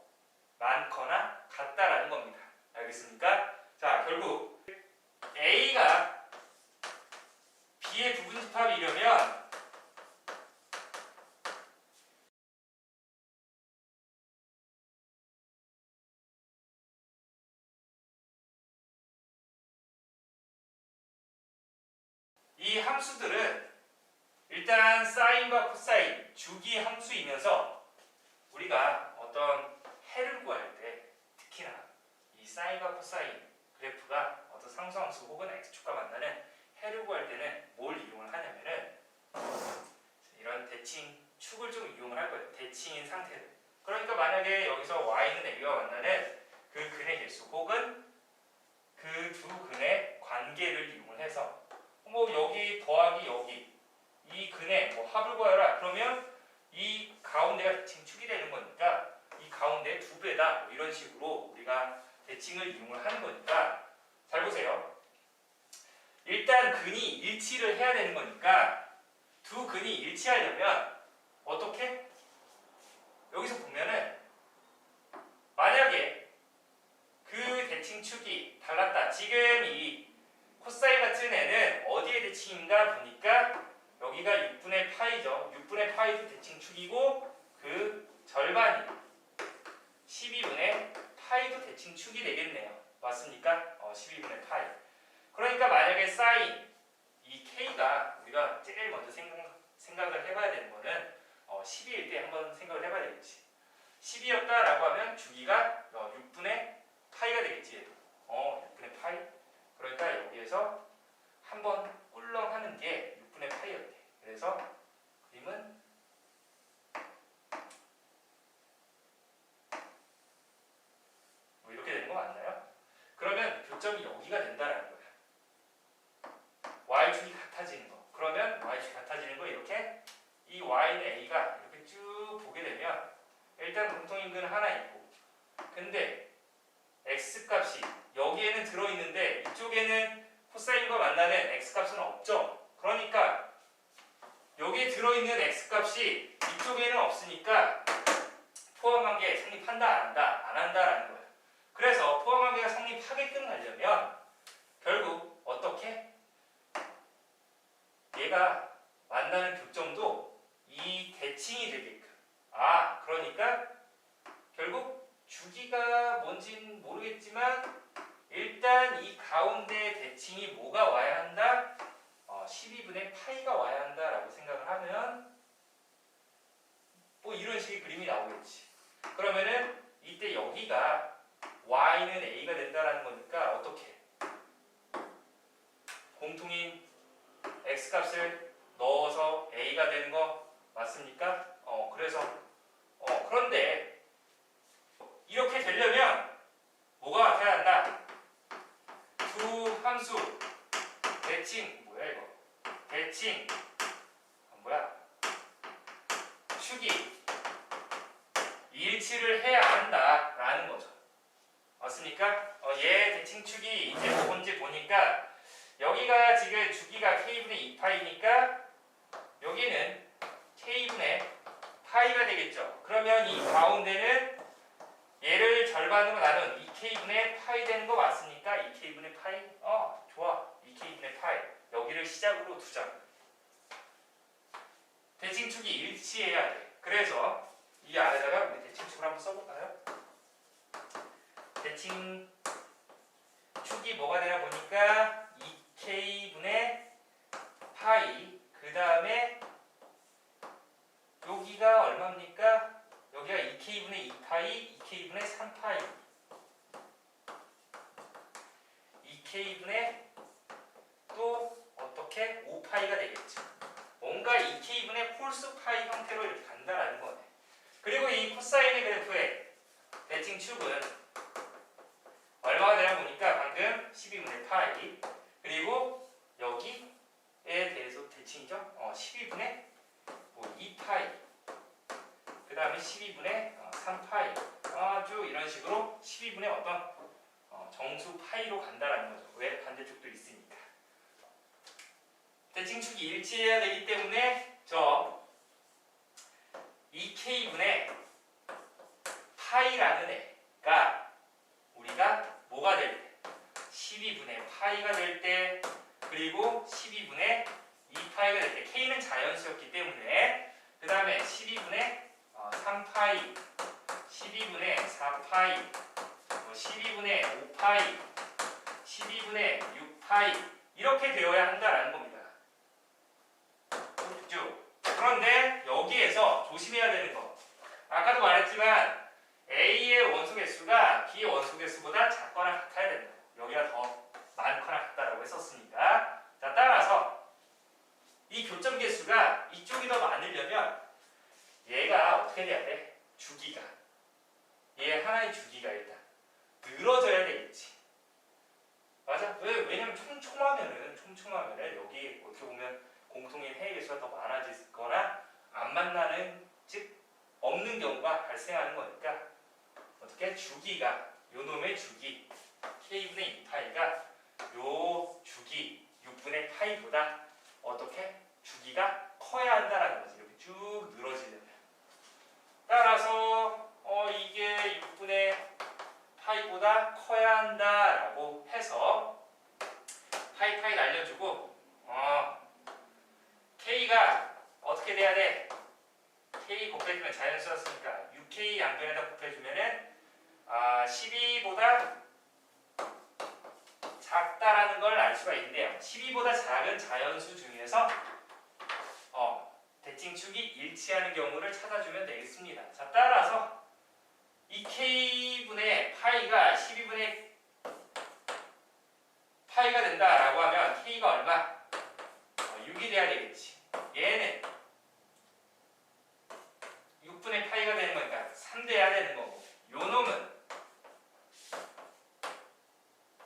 A: 많거나 같다라는 겁니다. 알겠습니까? 자, 결국 a가 b의 부분 집합이려면 이 함수들은 일단 사인과 코사인 주기 함수이면서 우리가 어떤 해를 구할 때 특히나 이 사인과 코사인 그래프가 어떤 상수함수 혹은 x축과 만나는 해를 구할 때는 뭘 이용을 하냐면은 이런 대칭 축을 좀 이용을 할 거예요. 대칭인 상태를. 그러니까 만약에 여기서 y는 a와 만나는 그 근의 개수 혹은 그 두 근의 관계를 이용을 해서 뭐 여기 더하기 여기 이 근의 뭐 합을 구하라 그러면 이 가운데가 대칭축이 되는 거니까 이 가운데 두 배다 뭐 이런 식으로 우리가 대칭을 이용을 하는 거니까 잘 보세요. 일단 근이 일치를 해야 되는 거니까 두 근이 일치하려면 어떻게? 여기서 보면은 만약에 그 대칭축이 달랐다. 지금 이 코사인 같은 애는 어디에 대칭인가 보니까 여기가 6분의 파이죠. 6분의 파이도 대칭축이고 그 절반이 12분의 파이도 대칭축이 되겠네요. 맞습니까? 12분의 파이. 그러니까 만약에 사인 이 k가 우리가 제일 먼저 생각을 해봐야 되는 거는 12일 때 한번 생각을 해봐야 되겠지. 12였다라고 하면 주기가 6분의 파이가 되겠지. 얘도. 6분의 파이. 그러니까 여기에서 한번 꿀렁하는 게 6분의 파이였대. 그래서 그림은 뭐 이렇게 되는 거 맞나요? 그러면 교점이 여기가 된다라는 거야. y축이 같아지는 거. 그러면 y축이 같아지는 거 이렇게 이 y는 a가 이렇게 쭉 보게 되면 일단 공통인근 하나 있고 근데 x값이 여기에는 들어있는데 이쪽에는 코사인과 만나는 x값은 없죠. 그러니까 여기에 들어있는 x값이 이쪽에는 없으니까 포함관계 성립한다 안 한다? 안 한다라는 거예요. 그래서 포함관계가 성립하게끔 하려면 결국 어떻게? 얘가 만나는 교점도 이 대칭이 되게끔. 그러니까 결국 주기가 뭔진 모르겠지만 일단 이 가운데 대칭이 뭐가 와야 한다? 12분의 파이가 와야 한다라고 생각을 하면 뭐 이런 식의 그림이 나오겠지. 그러면은 이때 여기가 y는 a가 된다라는 거니까 어떻게? 공통인 x값을 넣어서 a가 되는 거 맞습니까? 그런데 이렇게 되려면 뭐가 같아야 한다? 두 함수 대칭 뭐야 이거? 대칭 축이 일치를 해야 한다라는 거죠. 맞습니까? 얘 대칭축이 이제 뭔지 보니까 여기가 지금 주기가 k분의 2파이니까 여기는 k분의 파이가 되겠죠. 그러면 이 가운데는 얘를 절반으로 나눈 2k분의 파이 되는 거 맞습니까? 2k분의 파이? 좋아. 2k분의 파이. 여기를 시작으로 두자. 대칭축이 일치해야 돼. 그래서 이 아래다가 우리 대칭축을 한번 써볼까요? 대칭축이 뭐가 되나 보니까 2k분의 파이 그 다음에 여기가 얼마입니까? 여기가 2k분의 2파이, 2k분의 3파이 2k분의 또 어떻게? 5파이가 되겠죠. 뭔가 2k분의 홀수 파이 형태로 이렇게 간다라는 거네. 그리고 이 코사인의 그래프의 대칭축은 얼마가 되나 보니까 방금 12분의 파이 그리고 여기에 대해서 대칭이죠. 12분의 2파이 그 다음에 12분의 3파이 아주 이런 식으로 12분의 어떤 정수 파이로 간다라는 거죠. 왜? 반대쪽도 있으니까. 대칭축이 일치해야 되기 때문에 저 2k분의 파이라는 애가 우리가 뭐가 될 때? 12분의 파이가 될 때 그리고 12분의 2파이가 될 때 k는 자연수였기 때문에 그 다음에 12분의 3파이 12분의 4파이 12분의 5파이 12분의 6파이 이렇게 되어야 한다라는 겁니다. 그렇죠? 그런데 여기에서 조심해야 되는 거 아까도 말했지만 A의 원소개수가 B의 원소개수보다 작거나 같아야 된다. 여기가 더 많거나 같다라고 했었으니까 자 따라서 이 교점 개수가 이쪽이 더 많으려면 얘가 어떻게 돼야 돼? 주기가 얘 하나의 주기가 일단 늘어져야 되겠지. 맞아? 왜냐면 촘촘하면은 여기 어떻게 보면 공통인 해의 개수가 더 많아지거나 안 만나는 즉 없는 경우가 발생하는 거니까 어떻게 주기가 요 놈의 주기 k분의 2파이가 요 주기 6분의 파이보다 어떻게 주기가 커야 한다라는 거지. 이렇게 쭉 늘어지려면 따라서 이게 6분의 파이보다 커야 한다라고 해서 파이 날려주고 k가 어떻게 돼야 돼? k 곱해주면 자연수였으니까 6k 양변에다 곱해주면은 12보다 작다라는 걸 알 수가 있는데요. 12보다 작은 자연수 중에서 대칭축이 일치하는 경우를 찾아주면 되겠습니다. 자 따라서 이 k분의 파이가 12분의 파이가 된다라고 하면 k가 얼마? 6이 돼야 되겠지. 얘는 6분의 파이가 되는 거니까 3 돼야 되는 거고 요 놈은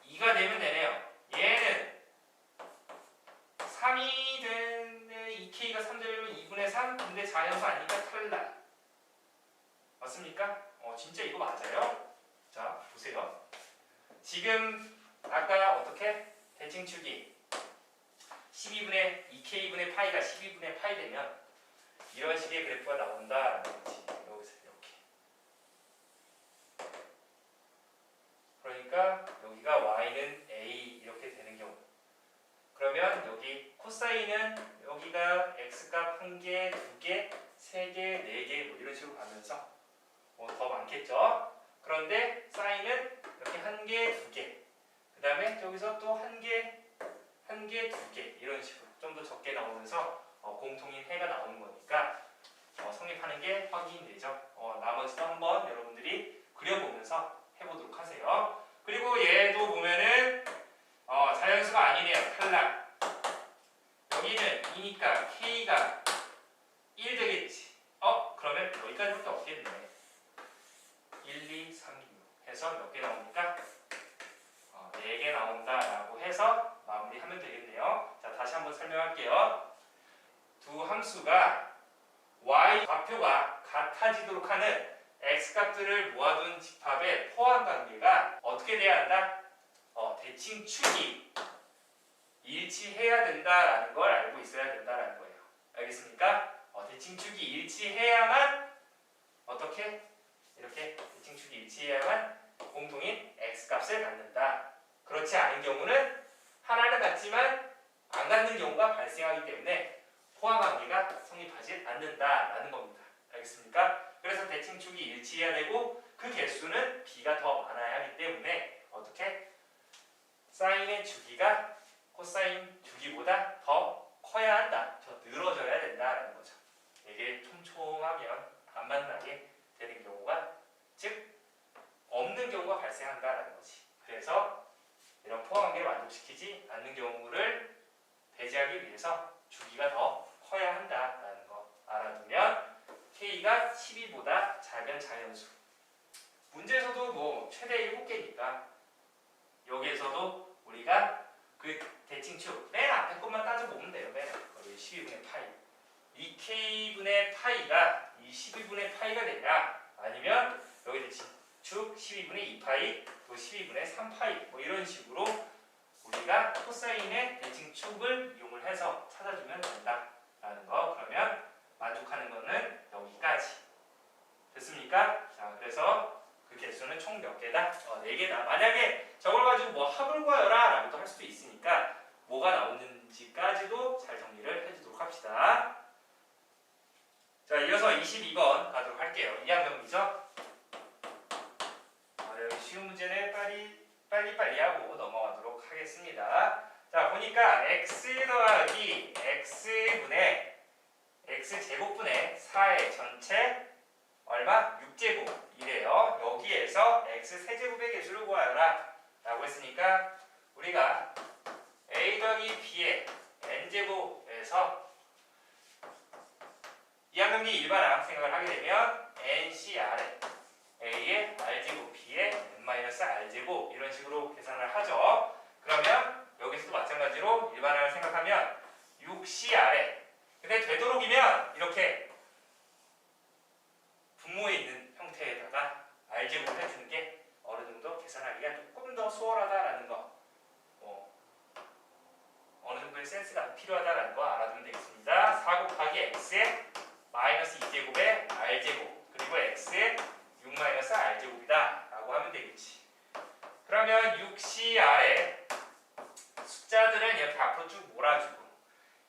A: 2가 되면 되네요. 얘는 3이 되는 2k가 3 되려면 2분의 3 근데 자연수 아니니까 탈락. 맞습니까? 진짜 이거 맞아요? 자 보세요. 지금 아까 어떻게 대칭축이 12분의 2k분의 파이가 12분의 파이 되면 이런 식의 그래프가 나온다라는 거지. 여기서 이렇게. 그러니까 여기가 y는 a 이렇게 되는 경우. 그러면 여기 코사인은 여기가 x값 1개, 2개, 3개, 4개 뭐 이런 식으로 가면서 더 많겠죠. 그런데 사인은 이렇게 1개, 2개. 그 다음에 여기서 또 1개, 1개, 2개 이런 식으로 좀 더 적게 나오면서 공통인 해가 나오는 거니까 성립하는 게 확인되죠. 나머지도 한번 여러분들이 그려보면서 해보도록 하세요. 그리고 얘도 보면은 자연수가 아니네요. 탈락. 여기는 2니까 K가 1 되겠지. 그러면 여기까지밖에 없겠네. 1, 2, 3, 6 해서 몇 개 나옵니까? 4개 나온다라고 해서 마무리하면 되겠네요. 자, 다시 한번 설명할게요. 두 함수가 y 좌표가 같아지도록 하는 x값들을 모아둔 집합의 포함 관계가 어떻게 돼야 한다? 대칭축이 일치해야 된다라는 걸 알고 있어야 된다라는 거예요. 알겠습니까? 대칭축이 일치해야만 어떻게? 이렇게 대칭축이 일치해야만 공통인 x값을 갖는다. 그렇지 않은 경우는 하나는 같지만 안 갖는 경우가 발생하기 때문에 포함 관계가 성립하지 않는다라는 겁니다. 알겠습니까? 그래서 대칭축이 일치해야 되고 그 개수는 b가 더 많아야 하기 때문에 어떻게? 사인의 주기가 코사인 주기보다 더 커야 한다. 더 늘어져야 된다라는 거죠. 이게 촘촘하면 안 만나게 되는 경우가 즉 없는 경우가 발생한다라는 거지. 그래서 이런 포함 관계를 만족시키지 않는 경우를 배제하기 위해서 주기가 더 커야 한다라는 거 알아두면 K가 12보다 작은 자연수. 문제에서도 뭐 최대 7개니까 여기에서도 우리가 그 대칭축 맨 앞에 것만 따져보면 돼요. 맨 앞에 거 12분의 파이. 이 K분의 파이가 이 12분의 파이가 되냐 아니면 여기 대칭축 12분의 2파이 또 12분의 3파이 뭐 이런 식으로 우리가 코사인의 대칭축을 이용을 해서 찾아주면 된다라는 거. 그러면 만족하는 거는 여기까지. 됐습니까? 자, 그래서 그 개수는 총 몇 개다? 4개다. 만약에 저걸 가지고 뭐 합을 구하여라 라고도 할 수도 있으니까 뭐가 나오는지까지도 잘 정리를 해주도록 합시다. 자, 이어서 22번 가도록 할게요. 2학년이죠? 여기 쉬운 문제는 빨리 하고 넘어가도록 하겠습니다. 자, 보니까 x 더하기 x분의 x제곱분의 4의 전체 얼마? 6제곱이래요. 여기에서 x세제곱의 개수를 구하여라 라고 했으니까 우리가 a 더하기 b의 n제곱에서 2학년기 일반항 생각을 하게 되면 ncr에 a의 r제곱 b의 n-r제곱 이런 식으로 계산을 하죠. 그러면 여기서도 마찬가지로 일반항을 생각하면 6cr에 근데 되도록이면 이렇게 분모에 있는 형태에다가 r제곱을 해주는 게 어느 정도 계산하기가 조금 더 수월하다라는 거 어느 정도의 센스가 필요하다라는 거 알아두면 되겠습니다. 4 곱하기 x의 마이너스 2제곱의 r제곱 그리고 x의 6-r제곱이다 라고 하면 되겠지. 그러면 6cr의 숫자들은 이렇게 앞으로 쭉 몰아주고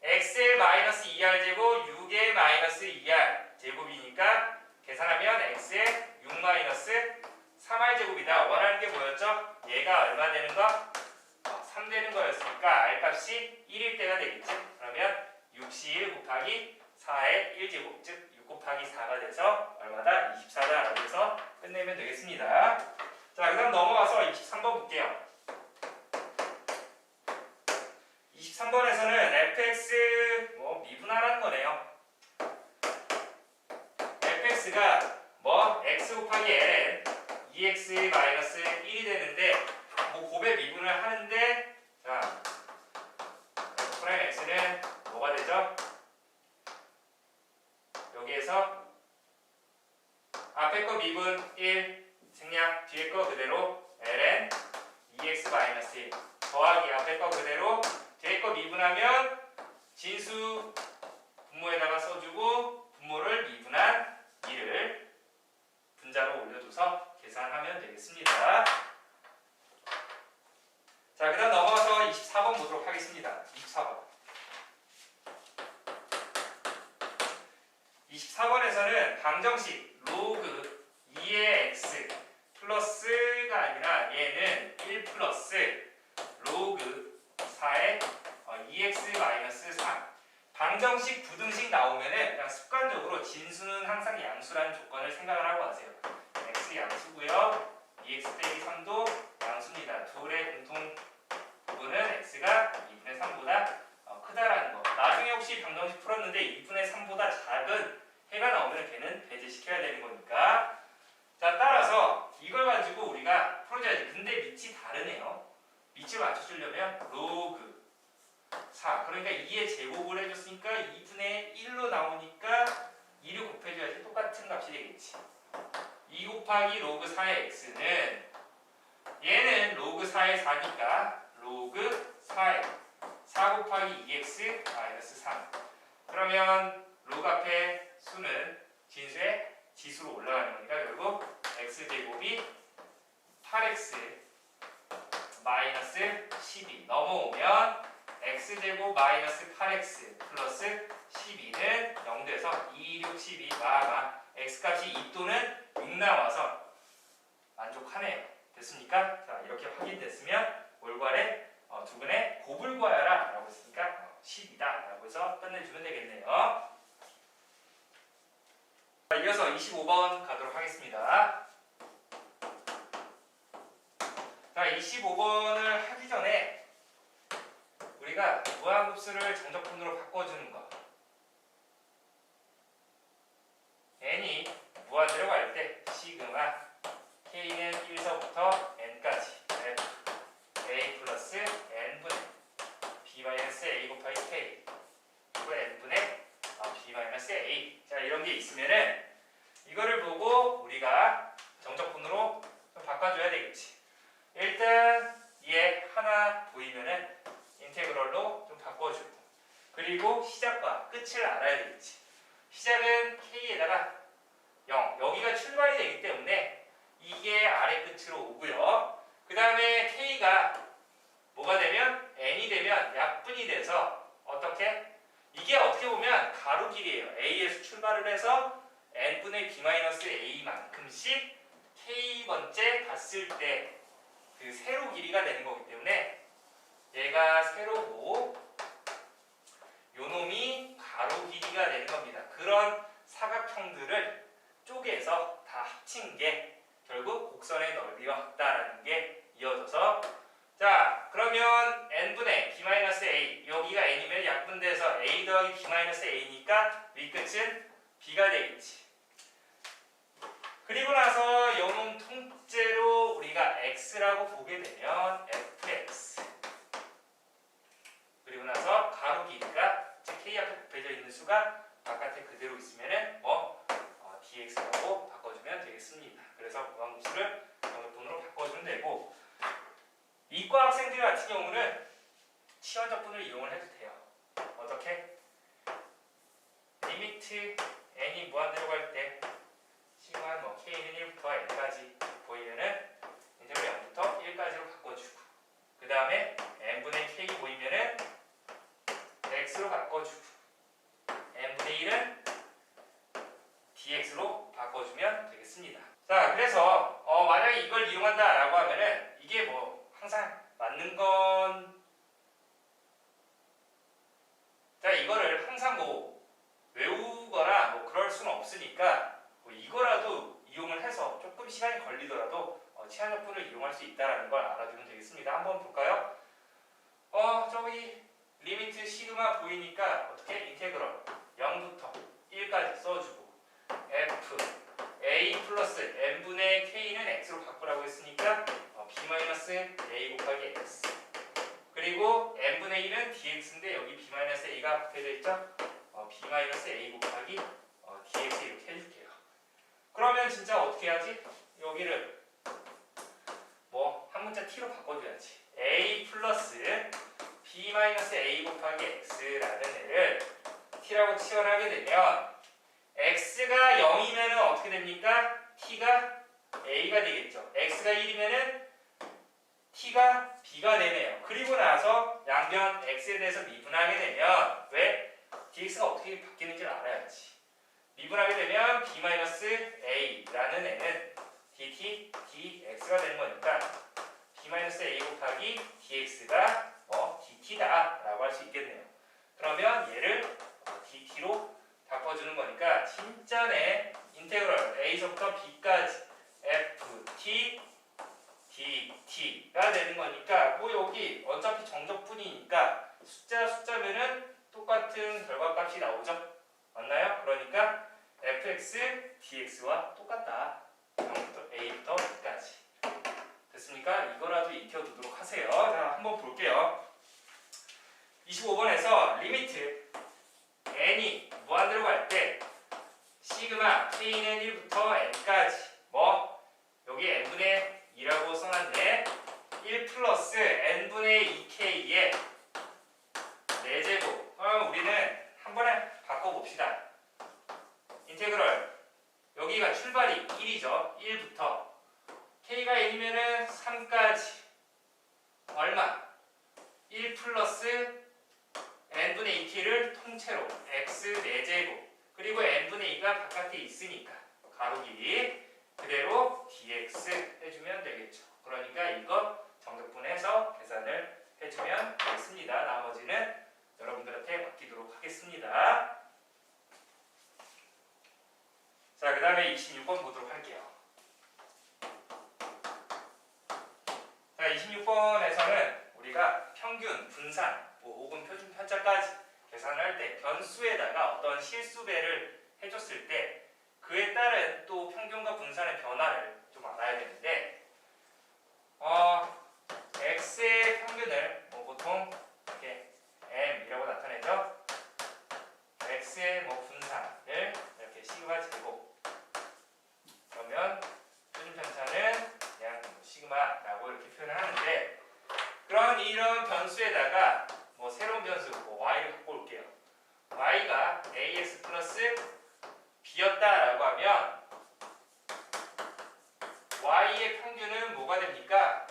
A: x의 마이너스 2r제곱 6의 마이너스 2r 제곱이니까 계산하면 x의 6-3r제곱이다. 원하는 게 뭐였죠? 얘가 얼마 되는 거? 3 되는 거였으니까 r값이 1일 때가 되겠지. 그러면 6c1 곱하기 4의 1제곱 즉 6 곱하기 4가 돼서 얼마다? 24다 라고 해서 끝내면 되겠습니다. 자, 그 다음 넘어가서 23번 볼게요. 23번에서는 fx 미분하라는 거네요. fx가 x 곱하기 ln 2x-1이 되는데 곱의 미분을 하는데 자 프라임 x는 뭐가 되죠? 여기에서 앞에 거 미분 1 생략 뒤에 거 그대로 ln 2x-1 더하기 앞에 거 그대로 뒤에 거 미분하면 진수 분모에다가 써주고 분모를 미분한 2를 분자로 올려줘서 계산하면 되겠습니다. 자, 그 다음 넘어가서 24번 보도록 하겠습니다. 24번. 24번에서는 방정식 로그 2의 x 플러스가 아니라 얘는 1 플러스 로그 4의 2x 마이너스 3. 방정식 부등식 나오면은 그냥 습관적으로 진수는 항상 양수라는 조건을 생각을 하고 하세요. x 양수고요. 2x 빼기 3도 양수입니다. 둘의 공통 부분은 x가 2분의 3보다 크다라는 거. 나중에 혹시 방정식 풀었는데 2분의 3보다 작은 해가 나오면 걔는 배제시켜야 되는 거니까. 자, 따라서 이걸 가지고 우리가 풀어줘야지. 근데 밑이 다르네요. 밑을 맞춰주려면 로그 4. 그러니까 2의 제곱을 해줬으니까 2분의 1로 나오니까 2를 곱해줘야지 똑같은 값이 되겠지. 2 곱하기 로그 4의 x는 얘는 로그 4의 4니까 로그 4의 4 곱하기 2x 마이너스 3. 그러면 로그 앞에 수는 진수의 지수로 올라가는 거니까 결국 x제곱이 8x 마이너스 12 넘어오면 x제곱 마이너스 8x 플러스 12는 0돼서 2, 6, 12 x값이 2 또는 6 나와서 만족하네요. 됐습니까? 자, 이렇게 확인됐으면 올괄에 두 분의 곱을 구하여라 라고 했으니까 10이다 라고 해서 끝내주면 되겠네요. 자, 이어서 25번 가도록 하겠습니다. 자, 25번을 하기 전에 우리가 무한급수를 정적분으로 바꿔주는 거. n이 무한대로 갈 때 시그마 k는 1서부터 n까지 a 플러스 n분의 b 마이너스 a 곱하기 k 그리고 n분의 b 마이너스 a. 자, 이런 게 있으면은 이거를 보고 우리가 정적분으로 좀 바꿔줘야 되겠지. 일단 얘 하나 보이면은 인테그럴로 좀 바꿔주고, 그리고 시작과 끝을 알아야 되겠지. 시작은 k에다가 0, 여기가 출발이 되기 때문에 이게 아래 끝으로 오고요. 그 다음에 k가 뭐가 되면 n이 되면 약분이 돼서 어떻게? 이게 어떻게 보면 가로 길이에요. a에서 출발을 해서 n분의 b-a만큼씩 k번째 갔을 때 그 세로 길이가 되는 거기 때문에 얘가 세로고 요 놈이 가로 길이가 되는 겁니다. 그런 사각형들을 쪼개서 다 합친 게 결국 곡선의 넓이와 같다라는 게 이어져서, 자, 그러면 n분의 b-a, 여기가 n이면 약분돼서 a 더하기 b-a니까 윗끝은 b가 되겠지. 그리고 나서 요놈 통째로 우리가 x라고 보게 되면 fx, 그리고 나서 가로 길이가 즉 k 앞에 곱해져 있는 수가 바깥에 그대로 있으면은 dx라고 바꿔주면 되겠습니다. 그래서 무한급수를 정적분으로 바꿔주면 되고, 이과 학생들 같은 경우는 치환적분을 이용을 해도 돼요. 어떻게? 리미트 n이 무한대로 갈 때 시그마 k는 1부터 n까지 보이면은 인테그럴 0부터 1까지로 바꿔주고, 그 다음에 n분의 k 보이면은 x로 바꿔주고, n분의 1은 dx로 바꿔주면 되겠습니다. 자, 그래서 만약에 이걸 이용한다라고 하면은 이게 뭐 항상 맞는 건, 자, 이거를 항상 뭐 외우거나 뭐 그럴 수는 없으니까 뭐 이거라도 이용을 해서 조금 시간이 걸리더라도 치환적분을 이용할 수 있다는 걸 알아두면 되겠습니다. 한번 볼까요? 저기 리미트 시그마 보이니까 어떻게? 인테그럴 0부터 1까지 써주고, f a 플러스 n분의 k는 x로 바꾸라고 했으니까 b-a 곱하기 x, 그리고 n분의 1은 dx인데 여기 b-a가 곱해져 있죠? b-a 곱하기 dx 이렇게 해줄게요. 그러면 진짜 어떻게 해야지? 여기를 뭐 한 문자 t로 바꿔줘야지. a 플러스 b 마이너스 a 곱하기 x라는 애를 t라고 치환하게 되면 x가 0이면 어떻게 됩니까? t가 a가 되겠죠. x가 1이면 t가 b가 되네요. 그리고 나서 양변 x에 대해서 미분하게 되면 왜? dx가 어떻게 바뀌는지를 알아야지. 미분하게 되면 b-a라는 애는 dt dx가 되는 거니까 b-a 곱하기 dx가 dt다 라고 할 수 있겠네요. 그러면 얘를 dt로 바꿔주는 거니까 진짜네 인테그럴 a서부터 b까지 ft dt가 되는 거니까 뭐 여기 어차피 정적분이니까 숫자면은 똑같은 결과값이 나오죠. 맞나요? 그러니까 fx dx와 똑같다. 0부터 a부터 b까지. 됐습니까? 이거라도 익혀두도록 하세요. 자, 한번 볼게요. 25번에서 리미트 n이 무한대로 갈 때 시그마 k는 1부터 n까지 여기 n분의 2라고 써놨네. 1 플러스 n분의 2k의 4제곱. 그럼 우리는 한 번에 바꿔봅시다. 인테그럴 여기가 출발이 1이죠. 1부터 k가 1이면은 3까지 얼마? 1 플러스 n분의 2k를 통째로 x 4제곱 그리고 n분의 2가 바깥에 있으니까 가로 길이 그대로 dx 해주면 되겠죠. 그러니까 이거 정적분해서 계산을 해주면 되겠습니다. 나머지는 여러분들한테 맡기도록 하겠습니다. 자, 그 다음에 26번 보도록 할게요. 자, 26번에서는 우리가 평균, 분산, 혹은 표준 편차까지 계산할 때 변수에다가 어떤 실수배를 해줬을 때 그에 따른 또 평균과 분산의 변화를 좀 알아야 되는데 x의 평균을 보통 이렇게 m이라고 나타내죠. x의 분산을 이렇게 시그마 제곱 그러면 표준 편차는 그냥 시그마라고 이렇게 표현을 하는데 그런 이런 변수에다가 새로운 변수 y를 갖고 올게요. y가 ax 플러스 b였다라고 하면 y의 평균은 뭐가 됩니까?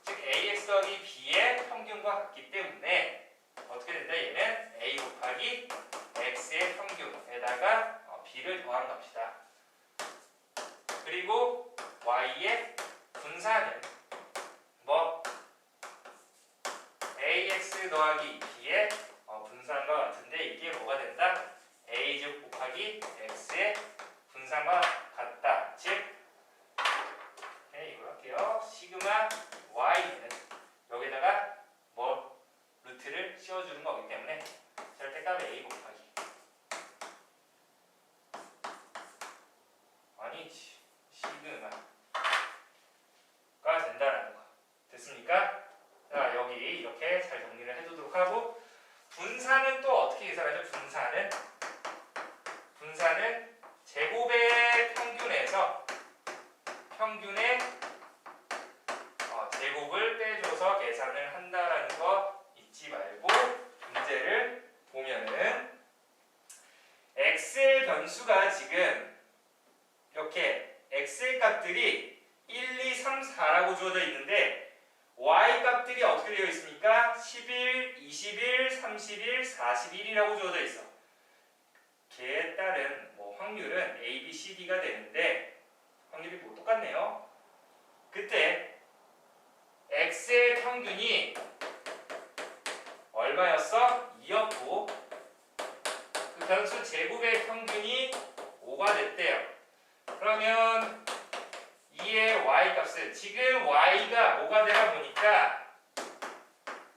A: 즉 ax 더하기 b의 평균과 같기 때문에 어떻게 된다? 얘는 a 곱하기 x의 평균에다가 b를 더한 값이다. 그리고 y의 분산은 ax 더하기 b의 분산과 같은데 이게 뭐가 된다? a제곱 곱하기 x의 분산과 같다. 즉 이걸 할게요. 시그마 y는 여기다가 루트를 씌워주는 거기 때문에 절대값 a 곱하기 시그마가 된다라는 거. 됐습니까? 자, 여기 이렇게 잘 정리를 해두도록 하고 분산은 또 어떻게 계산하죠? 분산은 제곱의 평균에서 평균의 제곱을 빼줘서 계산을 한다라는 거 잊지 말고 문제를 보면은 x의 변수가 지금 이렇게 x의 값들이 1, 2, 3, 4라고 주어져 있는데 y 값들이 어떻게 되어 있습니까? 11, 21, 31, 41이라고 주어져 있어. 걔에 따른 확률은 A, B, C, D가 되는데 확률이 똑같네요. 그때 x의 평균이 얼마였어? 2였고 그 변수 제곱의 평균이 5가 됐대요. 그러면 2의 y 값은 지금 y가 뭐가 되다 보니까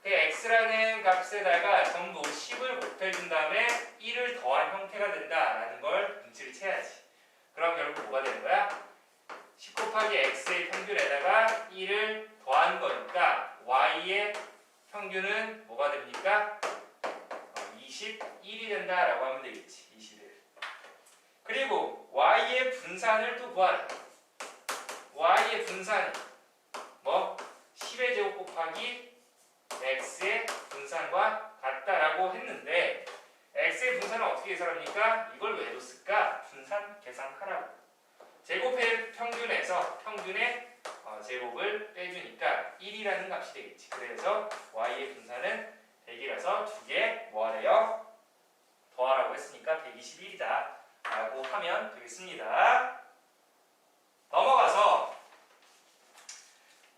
A: 그 x라는 값에다가 전부 10을 곱해준 다음에 1을 더한 형태가 된다라는 걸 눈치를 채야지. 그럼 결국 뭐가 되는 거야? 10 곱하기 x의 평균에다가 1을 더한 거니까 y의 평균은 뭐가 됩니까? 21이 된다라고 하면 되겠지. 21. 그리고 y의 분산을 또 구하라. y의 분산이 10의 제곱 곱하기 x의 분산과 같다라고 했는데 x의 분산은 어떻게 계산합니까? 이걸 왜 뒀을까? 분산 계산하라고. 제곱의 평균에서 평균의 제곱을 빼주니까 1이라는 값이 되겠지. 그래서 y의 분산은 100이라서 두 개 뭐하래요? 더하라고 했으니까 121이다 라고 하면 되겠습니다. 넘어가서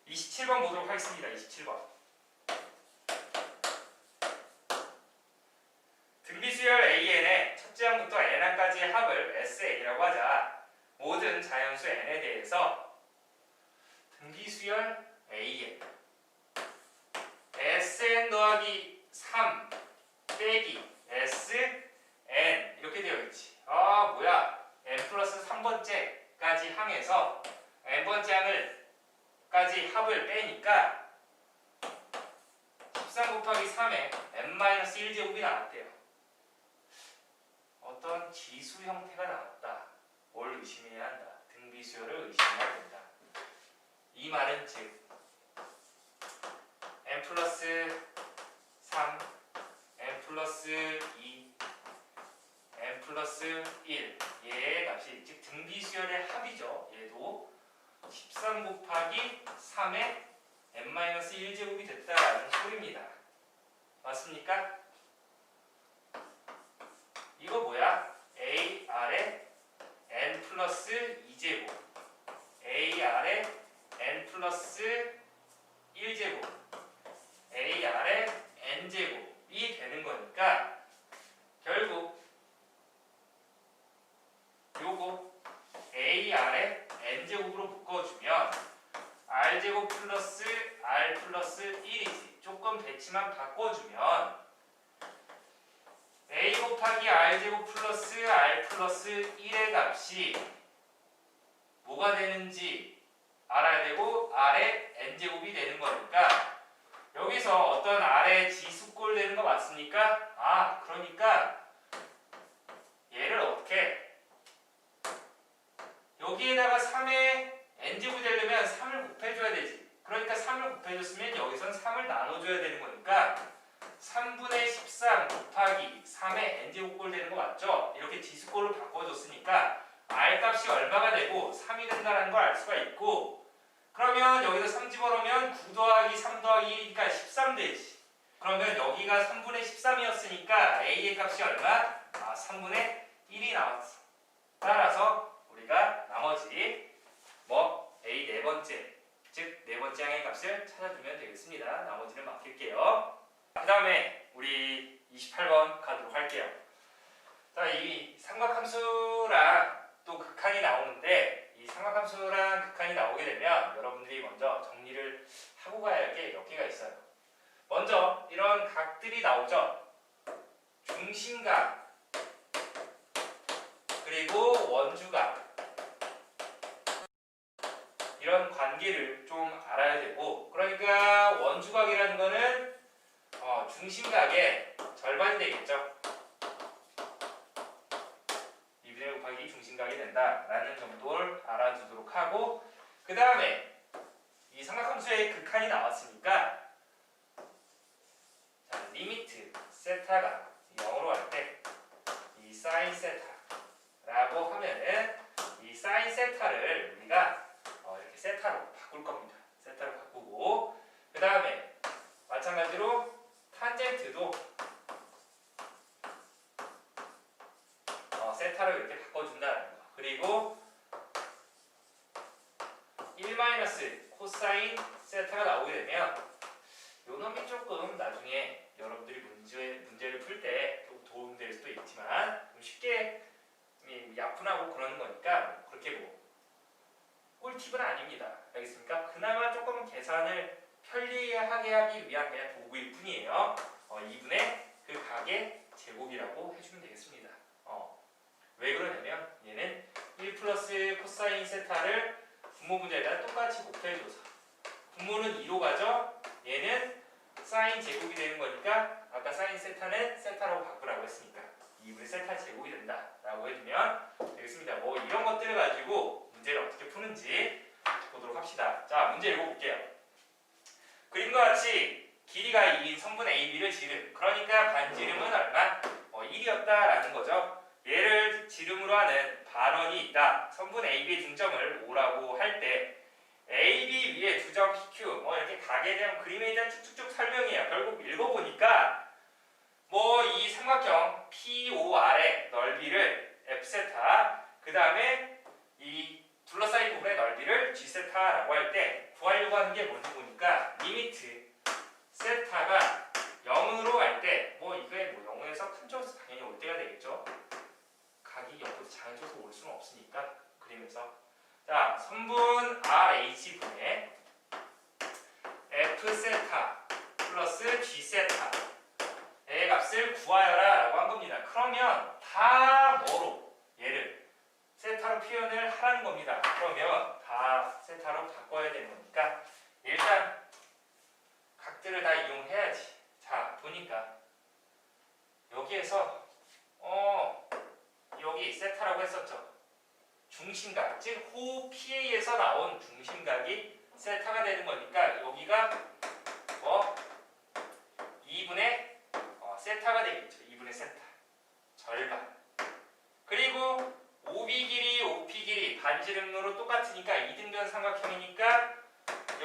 A: 27번 보도록 하겠습니다. 27번. 등비수열 AN의 첫째 항부터 n항까지의 합을 SA라고 하자. 모든 자연수 n에 대해서 등비수열 AN SN 더하기 3 빼기 SN 이렇게 되어 있지. 아 뭐야, n 플러스 3번째까지 항에서 n번째 항을까지 합을 빼니까 13 곱하기 3에 n-1제곱이 나왔대요. 어떤 지수 형태가 나왔다. 뭘 의심해야 한다. 등비수열을 의심해야 된다. 이 말은 즉 n 플러스 3, n 플러스 2, n 플러스 1 얘의 값이 즉 등비수열의 합이죠. 얘도 13 곱하기 3의 n-1제곱이 됐다라는 소리입니다. 맞습니까? 이거 뭐야? AR의 n 플러스 2제곱 AR의 n 플러스 1제곱 AR의 n제곱이 되는 거니까 결국 요거 AR의 n제곱으로 묶어주면 r제곱 플러스 r 플러스 1이지. 조금 배치만 바꿔주면 a 곱하기 r제곱 플러스 r 플러스 1의 값이 뭐가 되는지 알아야 되고 r의 n제곱이 되는 거니까 여기서 어떤 r의 지수꼴 되는 거 맞습니까? 아 그러니까 얘를 어떻게 여기에다가 3의 n제곱이 되려면 3을 곱해줘야 되지. 그러니까 3을 곱해줬으면 여기선 3을 나눠줘야 되는 거니까 3분의 13 곱하기 3의 n제곱꼴 되는 거 맞죠? 이렇게 지수꼴로 바꿔줬으니까 r 값이 얼마가 되고 3이 된다는 걸 알 수가 있고 그러면 여기서 3 집어넣으면 9 더하기 3 더하기 1이니까 13 되지. 그러면 여기가 3분의 13이었으니까 a의 값이 얼마? 3분의 1이 나왔어. 따라서 우리가 나머지 a 네 번째 즉 네 번째 항의 값을 찾아주면 되겠습니다. 나머지는 맡길게요. 그 다음에 우리 28번 가도록 할게요. 자, 이 삼각함수랑 또 극한이 나오는데 이 삼각함수랑 극한이 나오게 되면 여러분들이 먼저 정리를 하고 가야 할 게 몇 개가 있어요. 먼저 이런 각들이 나오죠. 중심각 그리고 원주각 이런 관계를 좀 알아야 되고 그러니까 원주각이라는 거는 중심각의 절반이 되겠죠. 2분의 곱하기 중심각이 된다라는 정도를 알아두도록 하고 그 다음에 이 삼각함수의 극한이 나왔으니까 자, 리미트 세타가 0으로 갈 때 이 사인 세타라고 하면은 이 사인 세타를 우리가 이렇게 세타로 바꿀 겁니다. 세타로 바꾸고 그 다음에 마찬가지로 탄젠트도 세타로 이렇게 바꿔준다는 거. 그리고 1- 코사인 세타가 나오게 되면 요 놈이 조금 나중에 여러분들이 문제를 풀 때 도움될 수도 있지만 좀 쉽게 야분하고 그러는 거니까 그렇게 뭐 꿀팁은 아닙니다. 알겠습니까? 그나마 조금 계산을 편리하게 하기 위한 그냥 도구일 뿐이에요. 2분의 그 각의 제곱이라고 해주면 되겠습니다. 왜 그러냐면 얘는 1 플러스 코사인 세타를 분모 분자에다 똑같이 곱해줘서 분모는 2로 가죠. 얘는 사인 제곱이 되는 거니까 아까 사인 세타는 세타라고 바꾸라고 했으니까 2분의 세타 제곱이 된다 라고 해주면 되겠습니다. 뭐 이런 것들을 가지고 문제를 어떻게 푸는지 보도록 합시다. 자, 문제 읽어볼게요. 반지름은 얼마? 1이었다라는 거죠. 얘를 지름으로 하는 반원이 있다. 선분 AB의 중점을 O라고 할 때 AB 위에 두 점 PQ 이렇게 각에 대한 그림에 대한 쭉쭉쭉 설명이에요. 결국 읽어보니까 이 삼각형 POR의 넓이를 F세타 그 다음에 이 둘러싸인 부분의 넓이를 G세타라고 할 때 구하려고 하는 게 뭔지 보니까 리미트 세타가 0으로 갈 때 이게 0에서 큰 쪽에서 당연히 올 때가 되겠죠. 각이 0보다 작은 쪽에서 올 수는 없으니까 그림에서 자 선분 RH분의 F세타 플러스 G세타 의 값을 구하여라 라고 한 겁니다. 그러면 다 뭐로 얘를 세타로 표현을 하라는 겁니다. 그러면 다 세타로 바꿔야 되는 거니까 일단 각들을 다 이용해야지. 자 보니까 여기에서 여기 세타라고 했었죠. 중심각 즉 호흡 PA에서 나온 중심각이 세타가 되는 거니까 여기가 2분의 세타가 되겠죠. 2분의 세타 절반. 그리고 OB 길이, OP 길이 반지름으로 똑같으니까 이등변 삼각형이니까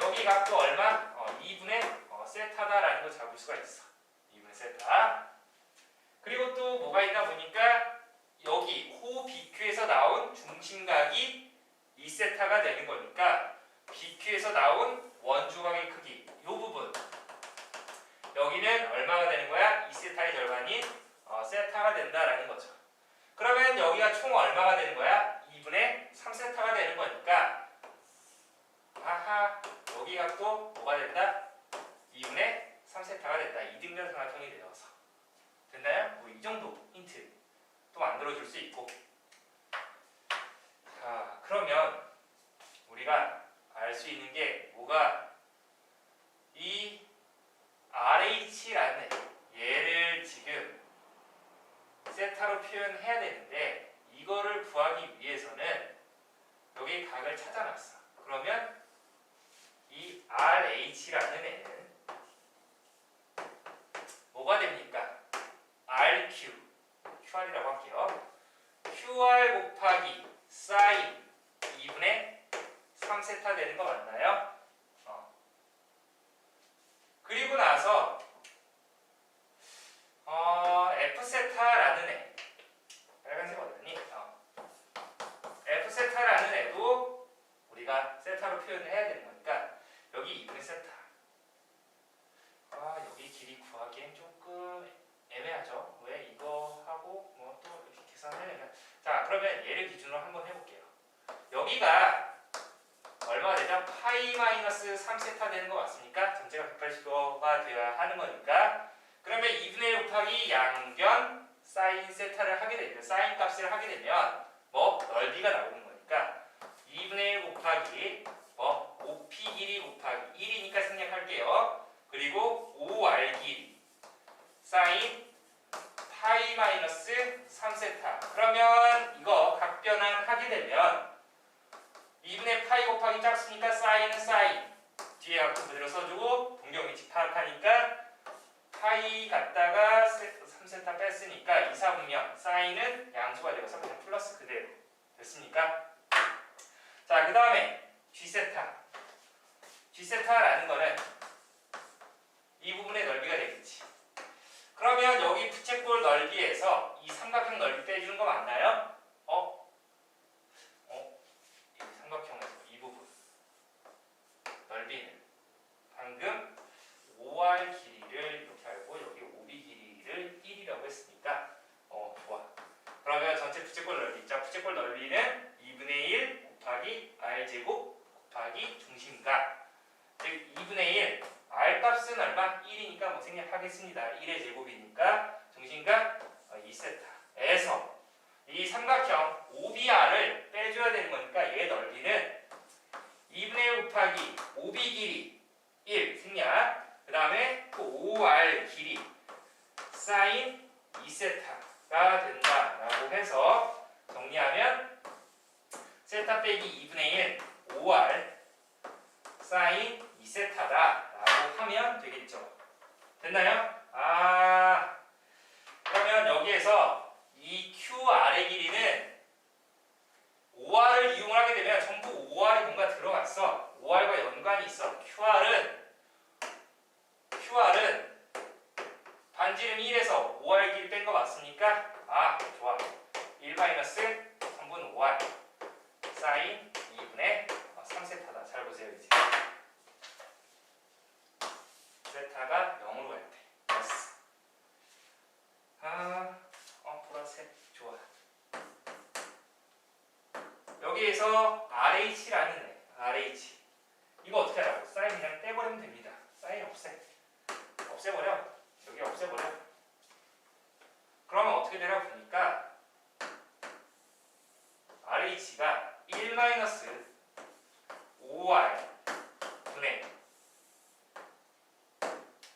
A: 여기 각도 얼마? 2분의 세타다라는 걸 잡을 수가 있어. 2분의 세타. 그리고 또 뭐가 있나 보니까 여기 호 BQ에서 나온 중심각이 2세타가 되는 거니까 BQ에서 나온 원주각의 크기 이 부분 여기는 얼마가 되는 거야? 2세타의 절반인 세타가 된다라는 거죠. 그러면 여기가 총 얼마가 되는 거야? 2분의 3세타가 되는 거니까 여기 각도 뭐가 된다? 2분의 3세타가 된다. 이등변 삼각형이 되어서 됐나요? 이 정도 힌트 또 만들어줄 수 있고. 자 그러면 우리가 알 수 있는 게 뭐가 이 RH라는 얘를 지금 세타로 표현해야 되는데 이거를 구하기 위해서는 여기 각을 찾아놨어. 그러면 이 RH라는 애는 뭐가 됩니까? RQ, QR이라고 할게요. QR 곱하기 사인 2분의 3세타 되는 거 맞나요? 그리고 나서 F세타라는 애 빨간색 어디니? F세타라는 애도 우리가 세타로 표현을 해야 되는 거니까 여기 2분의 세타 여기 길이 구하기엔 조금 애매하죠. 왜 이거 하고 또 이렇게 계산하려면 자 그러면 얘를 기준으로 한번 해볼게요. 여기가 얼마가 되죠? 파이 마이너스 3세타 되는 거 맞습니까? 전체가 180도가 되어야 하는 거니까 그러면 2분의 1 곱하기 양변 사인 세타를 하게 되면 사인 값을 하게 되면 넓이가 나오는 거니까 2분의 1 곱하기 OP 길이 곱하기 1이니까 생략할게요. 그리고 OR 길이 사인 파이 마이너스 3세타 그러면 이거 각변환 하게 되면 2분의 파이 곱하기 작으니까 사인은 사인 뒤에 갖고 그대로 써주고 동경위치 파악하니까 파이 갖다가 3세타 뺐으니까 2, 4분면 사인은 양수가 되어서 그냥 플러스 그대로 됐습니까? 자 그 다음에 G세타 G세타라는 거는 이 부분의 넓이가 되겠지. 그러면 여기 부채꼴 넓이에서 이 삼각형 넓이 빼주는 거 맞나요? 이 삼각형에서 이 부분 넓이는 방금 OR 길이를 이렇게 알고 여기 OB 길이를 1이라고 했으니까 좋아. 그러면 전체 부채꼴 넓이 있죠. 부채꼴 넓이는 2분의 1 곱하기 R제곱 곱하기 중심각 즉 2분의 1 R값은 얼마? 1이니까 생략하겠습니다. 1의 제곱이니까 중심각 2세타에서 이 삼각형 OBR을 빼줘야 되는 거니까 얘 넓이는 2분의 1 곱하기 OB 길이 1 생략 그 다음에 또 OR 길이 사인 2세타가 된다라고 해서 정리하면 세타 빼기 2분의 1 OR 사인 2세타다 라고 하면 되겠죠. 됐나요? 여기에서 이 QR의 길이는 OR을 이용을 하게 되면 전부 OR이 뭔가 들어갔어. OR과 연관이 있어. QR은 반지름 1에서 OR 길이 뺀 거 맞습니까? 아, 좋아. 1-3분의 OR 사인 2분의 3세타다. 잘 보세요, 이제. 세타가 0으로 갈 때. 됐어. 보라색. 좋아. 여기에서 RH라는 애. RH. 이거 어떻게 하라고? 사인 그냥 떼버리면 됩니다. 사인 없애버려. 여기 없애버려. 그러면 어떻게 되라고 보니까 RH가 1-5R 분의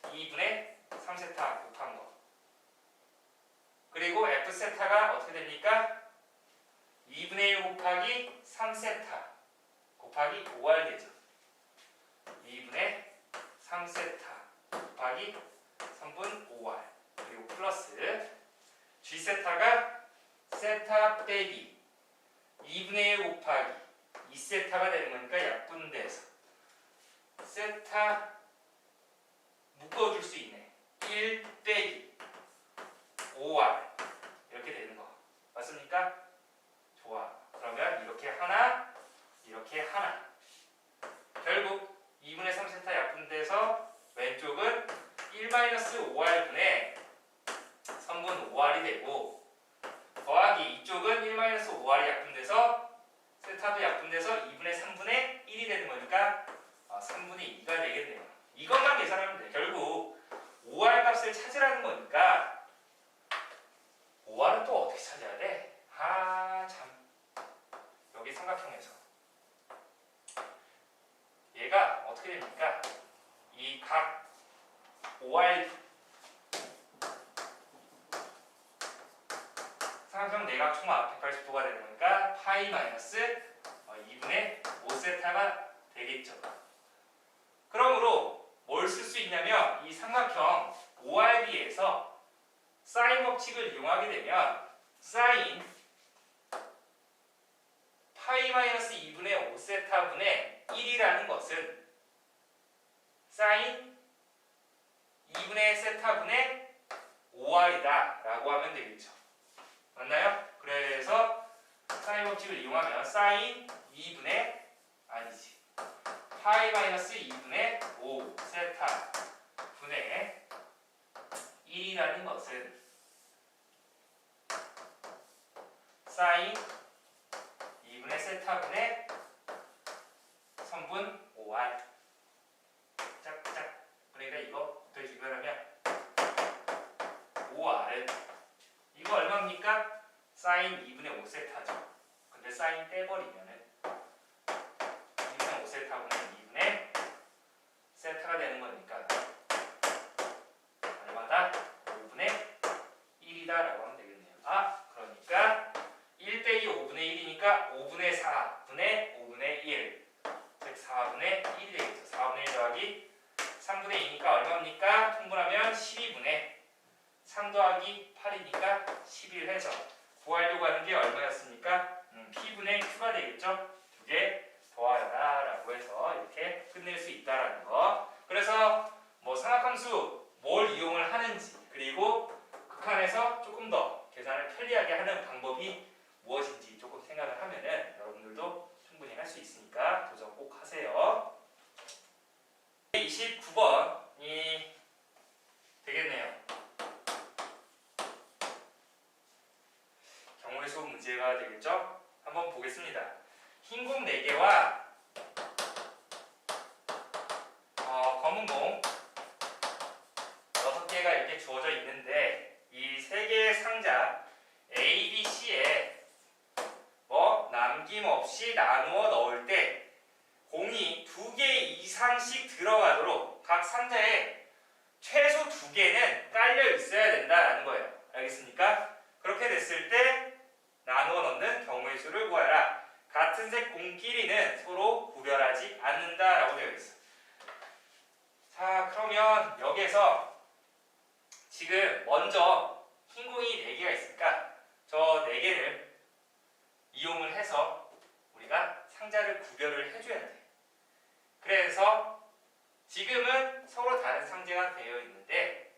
A: 2분의 3세타 곱한 거. 그리고 F세타가 어떻게 됩니까? 2분의 1 곱하기 3세타 곱하기 5R 되죠. 2분의 3세타 곱하기 3분 5R 그리고 플러스 G세타가 세타 빼기 2분의 1 곱하기 2세타가 되는 거니까 약분돼서 세타 묶어줄 수 있네. 1 빼기 5R 이렇게 되는 거 맞습니까? 좋아. 그러면 이렇게 하나 이렇게 하나 결국 2분의 3세타 약분돼서 왼쪽은 1-5R분의 3분 5R이 되고 더하기 이쪽은 1-5R이 약분돼서 세타도 약분돼서 2분의 3분의 1이 되는 거니까 3분의 2가 되겠네요. 이것만 계산하면 돼. 결국 OR 값을 찾으라는 거니까 OR은 또 어떻게 찾아야 돼? 참. 여기 삼각형에서 얘가 어떻게 됩니까? 이 각 OR 삼각형 내각 총합 180도가 되는 거니까 파이 마이너스 2분의 5세타가 되겠죠. 그러므로 뭘 쓸 수 있냐면 이 삼각형 ORB에서 사인 법칙을 이용하게 되면 사인 파이 마이너스 2분의 5세타분의 1이라는 것은 사인 2분의 세타분의 5R이다 라고 하면 되겠죠. 맞나요? 그래서 사인 법칙을 이용하면 사인 2분의 아니지 파이 마이너스 2분의 5세타 분의 1이라는 것은 사인 2분의 세타분의 3분 5R 짝짝. 그러니까 이거 어떻게 비교하면 5R은 이거 얼마입니까? 사인 2분의 5세타죠. 근데 사인 떼버리면은 2분의 5세타분의 2분의 세타가 되는 거니까 얼마다? 5분의 1이다 라고 하면 되겠네요. 그러니까 1 빼기 5분의 1이니까 5분의 4분의 5분의 1 즉 4분의 1이 되겠죠. 4분의 1 더하기 3분의 2니까 얼마입니까? 통분하면 12분의 3 더하기 8이니까 11 해서 구하려고 하는 게 얼마였습니까? P분의 Q가 되겠죠. 두 개 더하여라 라고 해서 이렇게 끝낼 수 있다라는 거. 그래서 뭐 삼각함수 뭘 이용을 하는지 그리고 극한에서 조금 더 계산을 편리하게 하는 방법이 무엇인지 조금 생각을 하면은 여러분들도 충분히 할 수 있으니까 도전 꼭 하세요. 29번이 되겠네요. 경우의 수 문제가 되겠죠? 한번 보겠습니다. 흰 공 4개와 검은 공 6개가 이렇게 주어져 있는데 이 3개의 상자 A, B, C에 뭐 남김없이 나누어 넣을 때 공이 2개 이상씩 들어가도록 각 상자에 최소 2개는 깔려 있어야 된다라는 거예요. 알겠습니까? 그렇게 됐을 때 나누어 넣는 경우의 수를 구하라. 같은 색 공끼리는 서로 구별하지 않는다라고 되어 있어요. 자, 그러면 여기에서 지금 먼저 흰 공이 4개가 있으니까 저 4개를 이용을 해서 우리가 상자를 구별을 해줘야 돼. 그래서 지금은 서로 다른 상자가 되어 있는데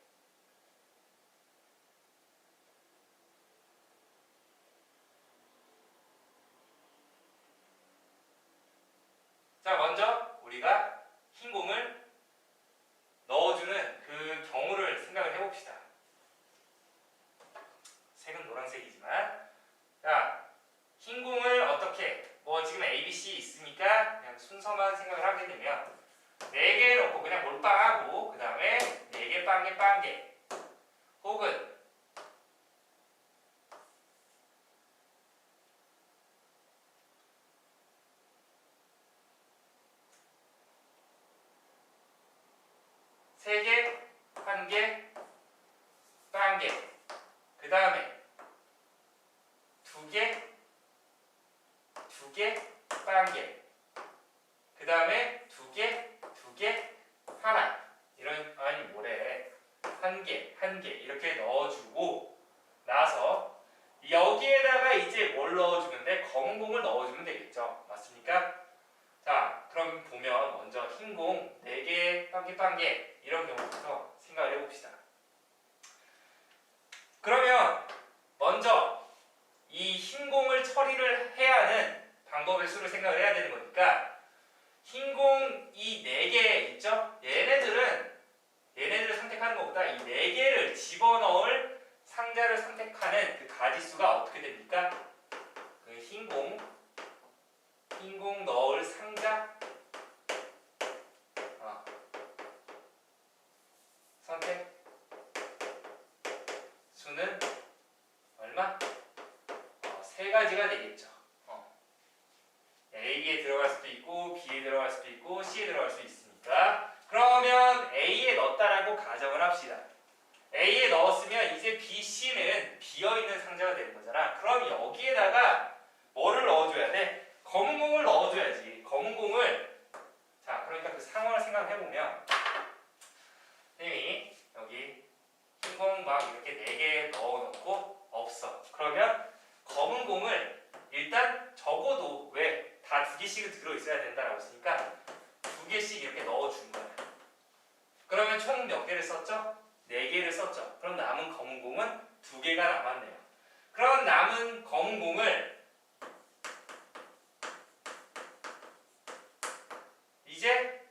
A: 자, 먼저 우리가 흰 공을 넣어주는 그 경우를 생각을 해봅시다. 색은 노란색이지만 자, 흰 공을 어떻게 뭐 지금 A, B, C 있으니까 그냥 순서만 생각을 하게 되면 4개 넣고 그냥 몰빵하고 그 다음에 4개 빵개 빵개 혹은 세 개, 한 개, 빵개 그 다음에 2개, 2개, 빵개 그 다음에 2개, 2개, 하나 이런 아니 뭐래 한 개, 한 개 이렇게 넣어주고 나서 여기에다가 이제 뭘 넣어주면 돼? 검은 공을 넣어주면 되겠죠. 맞습니까? 자, 그럼 보면 먼저 흰 공 4개, 빵개, 빵개 이런 경우부터 생각을 해봅시다. 그러면 먼저 이 흰 공을 처리를 해야 하는 방법의 수를 생각을 해야 되는 거니까 흰 공 이 4개 있죠? 얘네들을 선택하는 것보다 이 4개를 집어넣을 상자를 선택하는 그 가지수가 어떻게 됩니까? 그 흰 공 넣을 상자 선택 수는 얼마? 3가지가 되겠죠. A에 들어갈 수도 있고 B에 들어갈 수도 있고 C에 들어갈 수 있으니까 그러면 A에 넣었다라고 가정을 합시다. A에 넣었으면 이제 B, C는 비어있는 상자가 되는 거잖아. 그럼 여기에다가 뭐를 넣어줘야 돼? 검은 공을 넣어줘야지. 검은 공을 자 그러니까 그 상황을 생각해보면 선생님이 여기 흰 공 막 이렇게 4개 넣어놓고 없어. 그러면 검은 공을 일단 적어도 왜? 다 2개씩은 들어있어야 된다라고 했으니까 2개씩 이렇게 넣어준 거야. 그러면 총 몇 개를 썼죠? 4개를 썼죠. 그럼 남은 검은 공은 2개가 남았네요. 그럼 남은 검은 공을 이제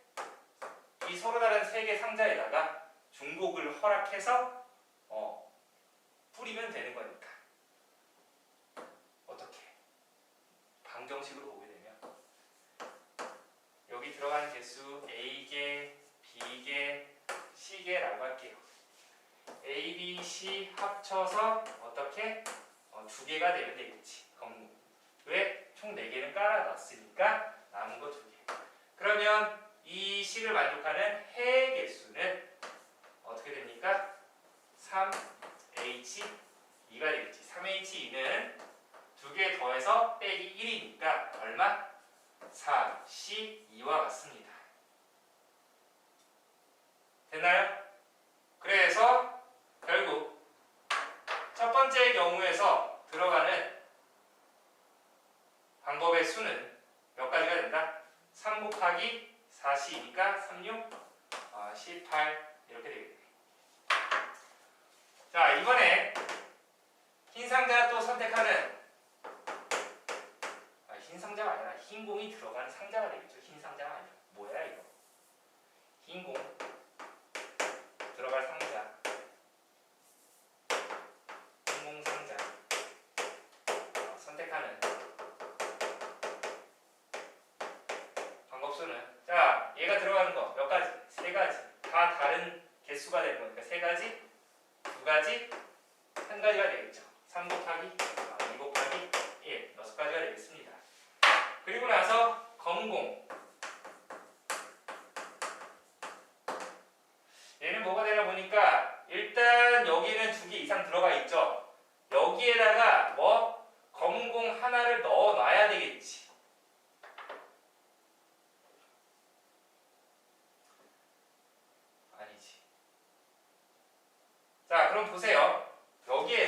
A: 이 서로 다른 3개 상자에다가 중복을 허락해서 뿌리면 되는 거니까. 어떻게? 방정식으로 보게 되면 여기 들어가는 개수 A개, B개, C개라고 할게요. A, B, C 합쳐서 어떻게? 2개가 되면 되겠지. 왜? 총 4개는 깔아놨으니까 남은 거 2개. 그러면 이 C를 만족하는 해 개수는 어떻게 됩니까? 3H2가 되겠지. 3H2는 2개 더해서 빼기 1이니까 얼마? 4C2와 같습니다. 됐나요? 그래서 결국 첫 번째 경우에서 들어가는 방법의 수는 몇 가지가 된다? 3 곱하기 4C니까 36, 18 이렇게 되겠네. 자, 이번에 흰 상자 또 선택하는 흰 상자가 아니라 흰 공이 들어가는 상자가 되겠죠. 흰 상자가 아니라 뭐야 이거? 흰 공 들어갈 상자, 흰 공 상자 선택하는 방법수는 자, 얘가 들어가는 거 몇 가지? 3가지. 다 다른 개수가 되는 거니까 3가지, 2가지, 1가지가 되겠죠. 3 곱하기 2 곱하기 1, 6가지가 되겠습니다. 그리고 나서 검은 공 얘는 뭐가 되나 보니까 일단 여기는 2개 이상 들어가 있죠. 여기에다가 뭐 검은 공 하나를 넣어 놔야 되겠지. 아니지. 자, 그럼 보세요. 여기에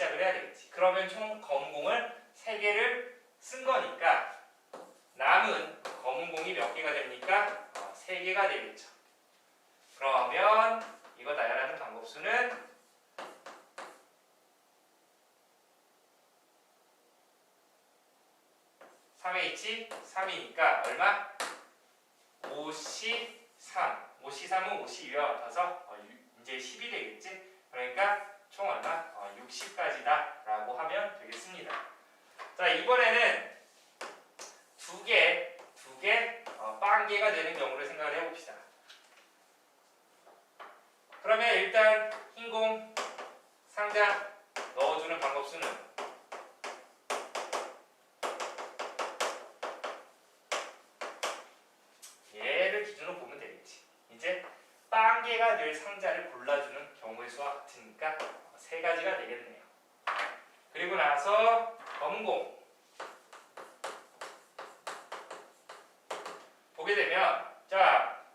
A: 시작을 해야 되겠지. 그러면 총 검은 공을 3개를 쓴 거니까 남은 검은 공이 몇 개가 됩니까? 3개가 되겠죠. 그러면 이거 나열하는 방법수는 3H 3이니까 얼마? 5C3. 5C3은 52와 같아서 이제 10이 되겠지? 그러니까 총 얼마? 60까지다 라고 하면 되겠습니다. 자, 이번에는 두 개 빵개가 되는 경우를 생각을 해봅시다. 그러면 일단 흰공 상자 넣어주는 방법수는 얘를 기준으로 보면 되겠지. 이제 빵개가 될 상자를 골라주는 경우의 수와 같으니까 3가지가 되겠네요. 그리고 나서 검은공 보게 되면 자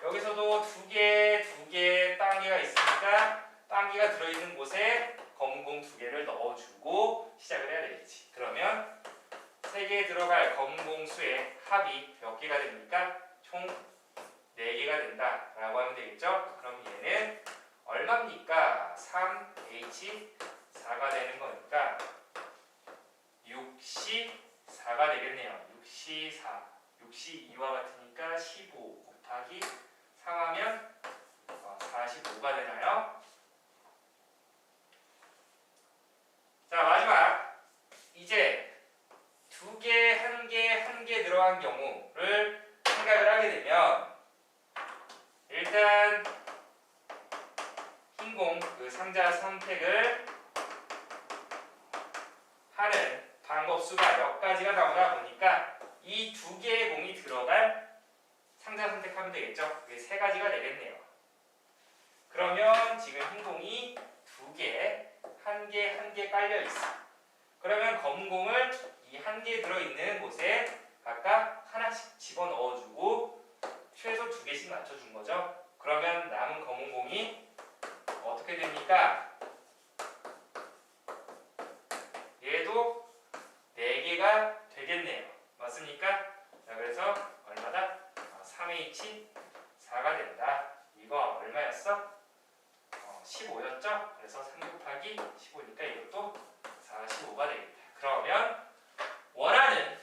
A: 여기서도 두 개 빵개가 있으니까 빵개가 들어있는 곳에 검은공 2개를 넣어주고 시작을 해야 되겠지. 그러면 3개에 들어갈 검은공 수의 합이 몇 개가 됩니까? 총 4개가 된다 라고 하면 되겠죠. 그럼 얘는 얼마입니까? 3H4가 되는 거니까 6C4가 되겠네요. 6C4 6이 2와 같으니까 15 곱하기 3하면 45가 되나요? 자, 마지막 이제 2개, 1개 들어간 경우를 생각을 하게 되면 일단 흰공 그 상자 선택을 하는 방법수가 몇 가지가 나오다 보니까 이 2개의 공이 들어갈 상자 선택하면 되겠죠. 그게 3가지가 되겠네요. 그러면 지금 흰공이 2개, 1개 깔려 있어. 그러면 검은 공을 이 1개 들어있는 곳에 각각 하나씩 집어넣어주고 최소 2개씩 맞춰준 거죠. 그러면 남은 검은 공이 어떻게 됩니까? 얘도 4개가 되겠네요. 맞습니까? 자, 그래서 얼마다? 3H4가 된다. 이거 얼마였어? 15였죠? 그래서 3 곱하기 15니까 이것도 45가 되겠다. 그러면 원하는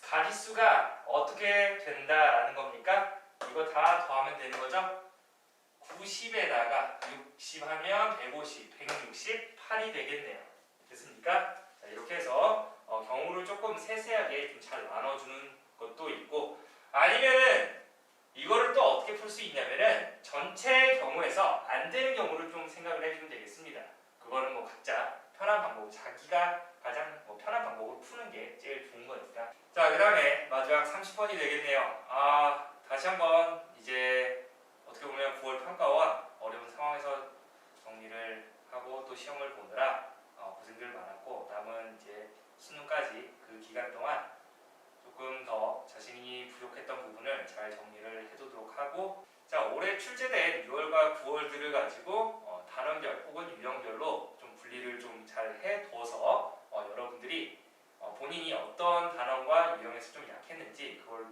A: 가지수가 어떻게 된다라는 겁니까? 이거 다 더하면 되는 거죠? 90에다가 60 하면 150, 168이 되겠네요. 됐습니까? 자, 이렇게 해서 경우를 조금 세세하게 좀 잘 나눠주는 것도 있고 아니면은 이거를 또 어떻게 풀 수 있냐면은 전체 경우에서 안 되는 경우를 좀 생각을 해주면 되겠습니다. 그거는 뭐 각자 편한 방법, 자기가 가장 편한 방법으로 푸는 게 제일 좋은 거니까. 자, 그 다음에 마지막 30번이 되겠네요. 다시 한번 이제 어떻게 보면 9월 평가원 어려운 상황에서 정리를 하고 또 시험을 보느라 고생들 많았고 남은 이제 수능까지 그 기간 동안 조금 더 자신이 부족했던 부분을 잘 정리를 해두도록 하고 자 올해 출제된 6월과 9월들을 가지고 단원별 혹은 유형별로 좀 분리를 좀 잘 해둬서 여러분들이 본인이 어떤 단원과 유형에서 좀 약했는지 그걸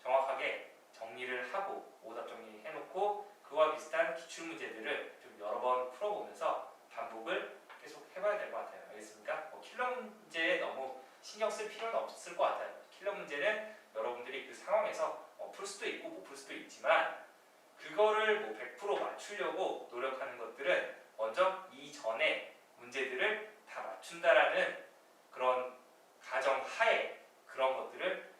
A: 정확하게 정리를 하고 오답 정리해놓고 그와 비슷한 기출문제들을 좀 여러 번 풀어보면서 반복을 계속 해봐야 될 것 같아요. 알겠습니까? 킬러 문제에 너무 신경 쓸 필요는 없을 것 같아요. 킬러 문제는 여러분들이 그 상황에서 풀 수도 있고 못 풀 수도 있지만 그거를 뭐 100% 맞추려고 노력하는 것들은 먼저 이전에 문제들을 다 맞춘다라는 그런 가정 하에 그런 것들을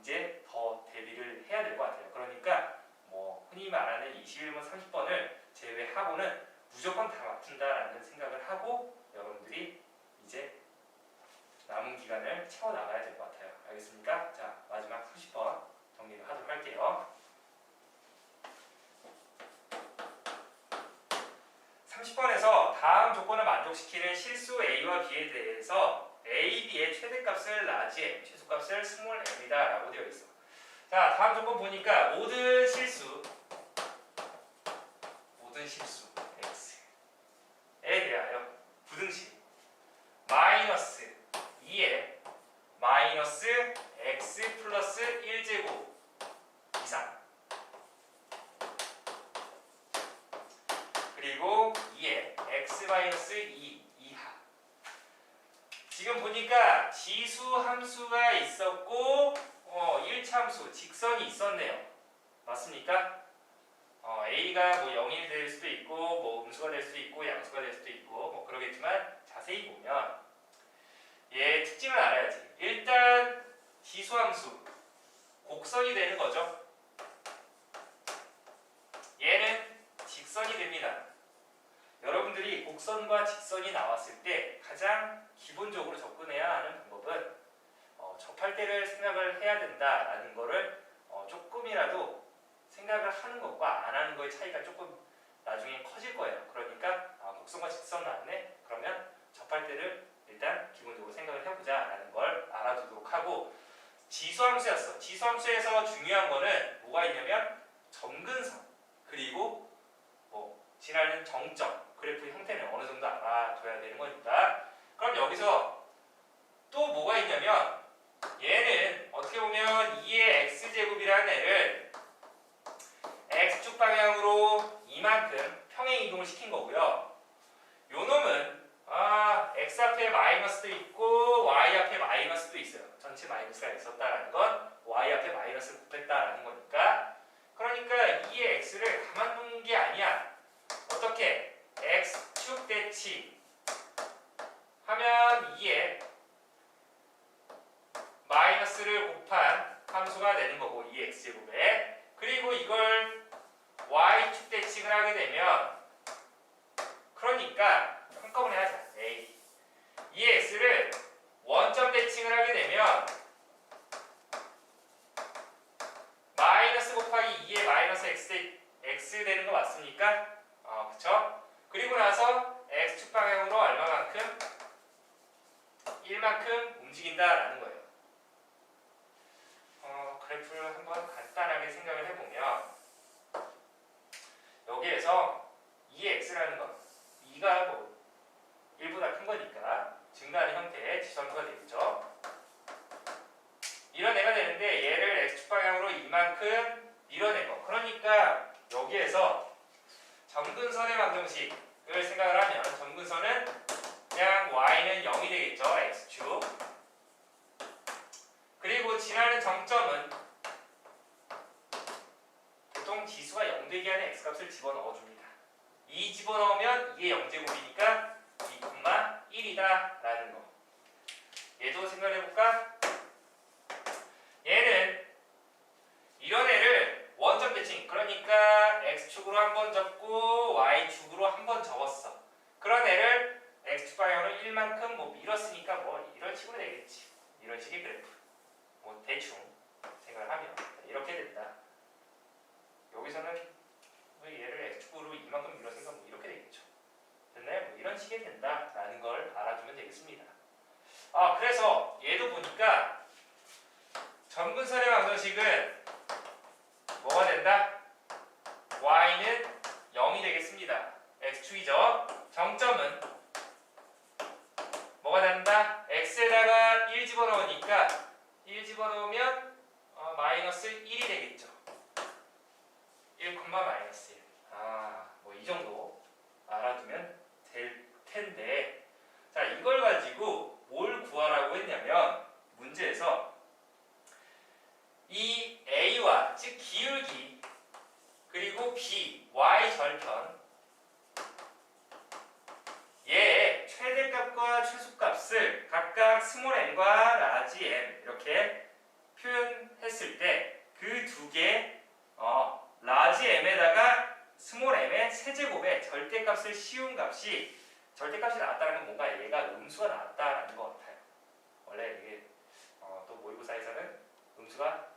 A: 이제 더 대비를 해야 될 것 같아요. 그러니까 뭐 흔히 말하는 21번 30번을 제외하고는 무조건 다 맞춘다라는 생각을 하고 여러분들이 이제 남은 기간을 채워나가야 될 것 같아요. 알겠습니까? 자, 마지막 30번 정리를 하도록 할게요. 30번에서 다음 조건을 만족시키는 실수 A와 B에 대해서 A, B의 최대값을 라지 M, 최소값을 스몰 m이다 라고 되어 있어. 자, 다음 조건 보니까 모든 실수 X 그리고 2에 x-2 이하. 지금 보니까 지수 함수가 있었고 1차 함수 직선이 있었네요. 맞습니까? a가 뭐 0이 될 수도 있고 뭐 음수가 될 수도 있고 양수가 될 수도 있고 뭐 그러겠지만 자세히 보면 얘 특징을 알아야지. 일단 지수 함수 곡선이 되는 거죠. 얘는 직선이 됩니다. 여러분들이 곡선과 직선이 나왔을 때 가장 기본적으로 접근해야 하는 방법은 접할 때를 생각을 해야 된다라는 거를 조금이라도 생각을 하는 것과 안 하는 거의 차이가 조금 나중에 커질 거예요. 그러니까 곡선과 직선 나왔네? 그러면 접할 때를 일단 기본적으로 생각을 해보자 라는 걸 알아두도록 하고, 지수함수였어. 지수함수에서 중요한 거는 뭐가 있냐면 점근선 그리고 지나는 정점, 그래프 형태는 어느 정도 알아둬야 되는 거니까. 그럼 여기서 또 뭐가 있냐면 얘는 어떻게 보면 2의 x제곱이라는 애를 x축 방향으로 이만큼 평행 이동을 시킨 거고요. 요 놈은 x 앞에 마이너스도 있고 y 앞에 마이너스도 있어요. 전체 마이너스가 있었다라는 건 y 앞에 마이너스를 곱했다라는 거니까. 그러니까 2의 x를 가만 두는 게 아니야. 어떻게? x축 대치 하면 2에 마이너스를 곱한 함수가 되는 거고 2x제곱에. 그리고 이걸 y축 대칭을 하게 되면, 그러니까 한꺼번에 하자. 2x를 원점 대칭을 하게 되면 마이너스 곱하기 2의 마이너스 x 되는 거 맞습니까? 그쵸? 그리고 나서 x축 방향으로 얼마만큼? 1만큼 움직인다라는 거예요. 그래프를 한번 간단하게 생각을 해보면 여기에서 2x라는 건 2가 1보다 큰 거니까 증가하는 형태의 지수함수가 되겠죠. 이런 애가 되는데 얘를 x축 방향으로 이만큼 밀어낸 거. 그러니까 여기에서 점근선의 방정식을 생각을 하면 점근선은 그냥 y는 0이 되겠죠. x축. 그리고 지나는 정점은 보통 지수가 0 되게 하는 x값을 집어넣어줍니다. 2 집어넣으면 2의 0제곱이니까 2,1이다 라는 거. 얘도 생각해볼까? 얘는 이런 애를 원점 대칭, 그러니까 x축으로 한 번 접고 y축으로 한 번 접었어. 그런 애를 x축 방향으로 1만큼 밀었으니까 이런 식으로 되겠지. 이런 식의 그래프. 대충 생각을 하면 이렇게 된다. 여기서는 얘를 x축으로 이만큼 밀었으니까 이렇게 되겠죠. 됐나요? 이런 식이 된다라는 걸 알아두면 되겠습니다. 그래서 얘도 보니까 점근선의 방정식은 뭐가 된다? y는 0이 되겠습니다. x축이죠. 정점은 뭐가 된다? x에다가 1 집어넣으니까 1 집어넣으면 마이너스 1이 되겠죠. 1, 마이너스 1. 이 정도 알아두면 될 텐데, 자, 이걸 가지고 뭘 구하라고 했냐면 문제에서 이 a와, 즉 기울기, 그리고 b, y 절편, 얘의 최대값과 최소값을 각각 스몰 m과 라지 m 이렇게 표현했을 때 그 두 개 라지 m에다가 스몰 m의 세제곱의 절대값을 씌운 값이, 절대값이 나왔다는 건 뭔가 얘가 음수가 나왔다라는 것 같아요. 원래 이게 또 모의고사에서는 음수가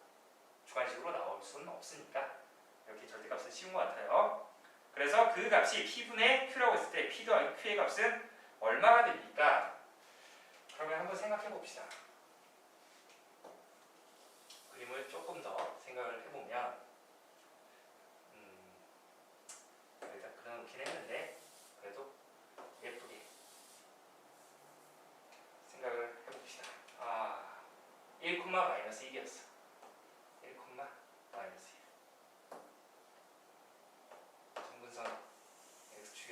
A: 주관식으로 나올 수는 없으니까 이렇게 절대값을 씌운 것 같아요. 그래서 그 값이 p분의 q라고 했을 때 p 더하기 q의 값은 얼마가 됩니까? 그러면 한번 생각해 봅시다. 그림을 조금 더 생각을 해보면 일단 그려놓긴 했는데 그래도 예쁘게 생각을 해봅시다. 1, 마이너스 1이었어. 1, 마이너스 1. 점근선 x축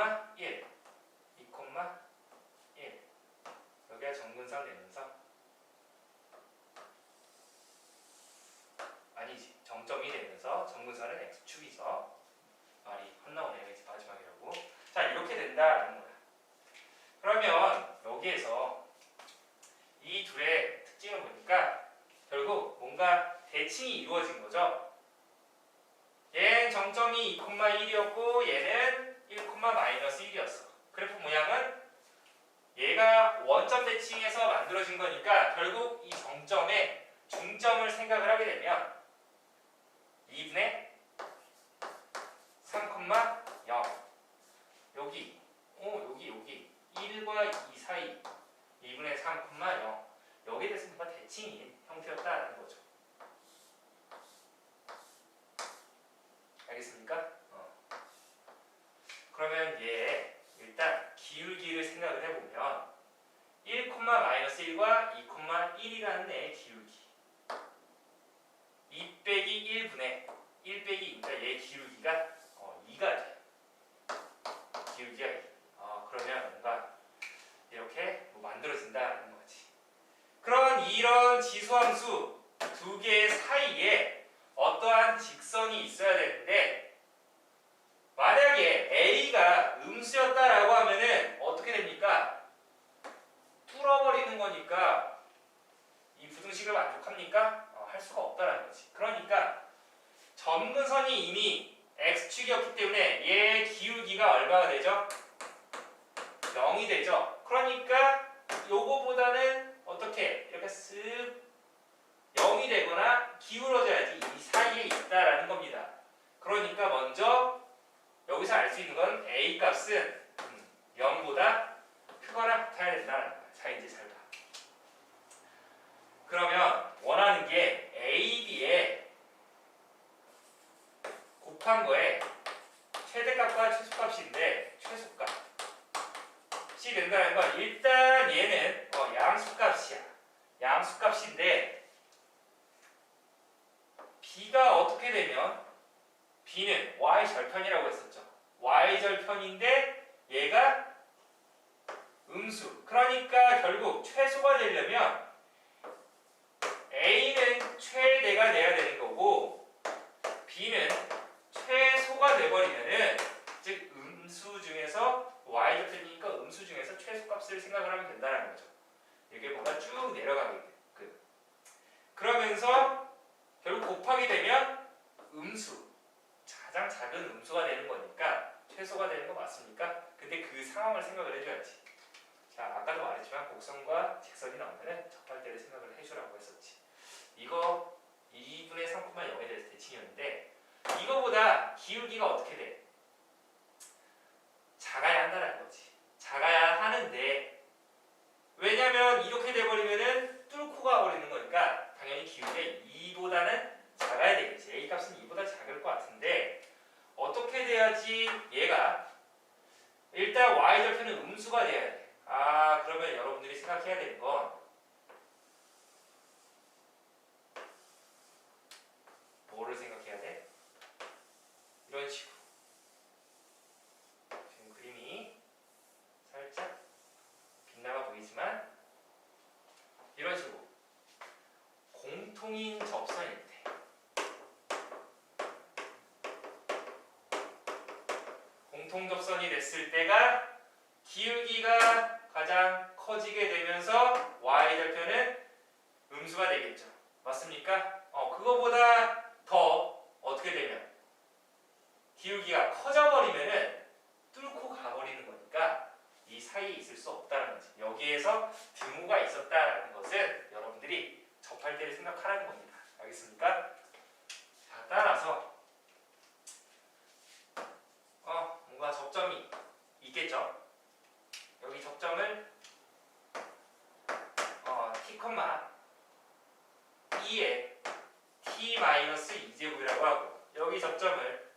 A: 2,1 2,1 여기가 정근선 되면서 아니지 정점이 되면서 정근선은 x축이죠. 말이 헛나오네요. 이제 마지막이라고. 자 이렇게 된다라는 거야. 그러면 여기에서 이 둘의 특징을 보니까 결국 뭔가 대칭이 이루어진 거죠. 얘는 정점이 2,1이었고 얘는 1,-1이었어. 그래프 모양은 얘가 원점 대칭에서 만들어진 거니까 결국 이 정점에 중점을 생각을 하게 되면 2분의 3,0 여기 여기 1과 2 사이 2분의 3,0 여기에 대해서 뭔가 대칭인 형태였다라는 거죠. 알겠습니까? 그러면 얘 일단 기울기를 생각을 해보면 1,-1과 2,1이라는 애의 기울기 2 빼기 1분의 1 빼기 2니까 얘의 기울기가 2가 돼. 기울기가 2. 그러면 뭔가 이렇게 만들어진다는 거지. 그런 이런 지수함수 두 개 사이에 어떠한 직선이 있어야 되는데 만약에 A가 음수였다라고 하면은 어떻게 됩니까? 뚫어버리는 거니까 이 부등식을 만족합니까? 할 수가 없다라는 거지. 그러니까 점근선이 이미 x축이었기 때문에 얘의 기울기가 얼마가 되죠? 0이 되죠. 그러니까 요거보다는 어떻게 이렇게 쓱 0이 되거나 기울어져야지 이 사이에 있다라는 겁니다. 그러니까 먼저 여기서 알 수 있는 건 A 값은 0보다 크거나 같아야 된다는 거야. 자 이제 잘 봐. 그러면 원하는 게 A, B에 곱한 거에 최대값과 최소값인데 최소값이 된다는 건 일단 얘는 양수값이야. 양수값인데 B가 어떻게 되면 B는 Y절편이라고 했었죠. Y절편인데 얘가 음수. 그러니까 결국 최소가 되려면 A는 최대가 돼야 되는 거고 B는 최소가 돼버리면은 즉 음수 중에서 Y절편이니까 음수 중에서 최소값을 생각을 하면 된다는 거죠. 이게 뭔가 쭉 내려가게 돼. 그러면서 결국 곱하게 되면 음수 가장 작은 음수가 되는 거니까 최소가 되는 거 맞습니까? 근데 그 상황을 생각을 해줘야지. 자 아까도 말했지만 곡선과 직선이 나오면은 접할 때를 생각을 해주라고 했었지. 이거 2분의 3,0에 대해서 대칭이었는데 이거보다 기울기가 어떻게 돼? 작아야 한다는 거지. 작아야 하는데 왜냐면 이렇게 돼버리면은 뚫고 가버리는 거니까 당연히 기울기가 2보다는 작아야 되겠지. A 값은 2보다 작을 것 같은데 어떻게 돼야지 얘가 일단 Y절편은 음수가 돼야 돼. 그러면 여러분들이 생각해야 되는 건 뭐를 생각해야 돼? 이런 식으로 지금 그림이 살짝 빗나가 보이지만 이런 식으로 공통인 접선일 때 공통접선이 됐을 때가 기울기가 가장 커지게 되면서 Y절편은 음수가 되겠죠. 맞습니까? 그거보다 더 어떻게 되면 기울기가 커져버리면은 뚫고 가버리는 거니까 이 사이에 있을 수 없다는 거지. 여기에서 등호가 있었다라는 것은 여러분들이 접할 때를 생각하라는 겁니다. 알겠습니까? 자, 따라서 뭔가 접점이 있겠죠. 여기 접점을 t,2에 t-2제곱이라고 하고 여기 접점을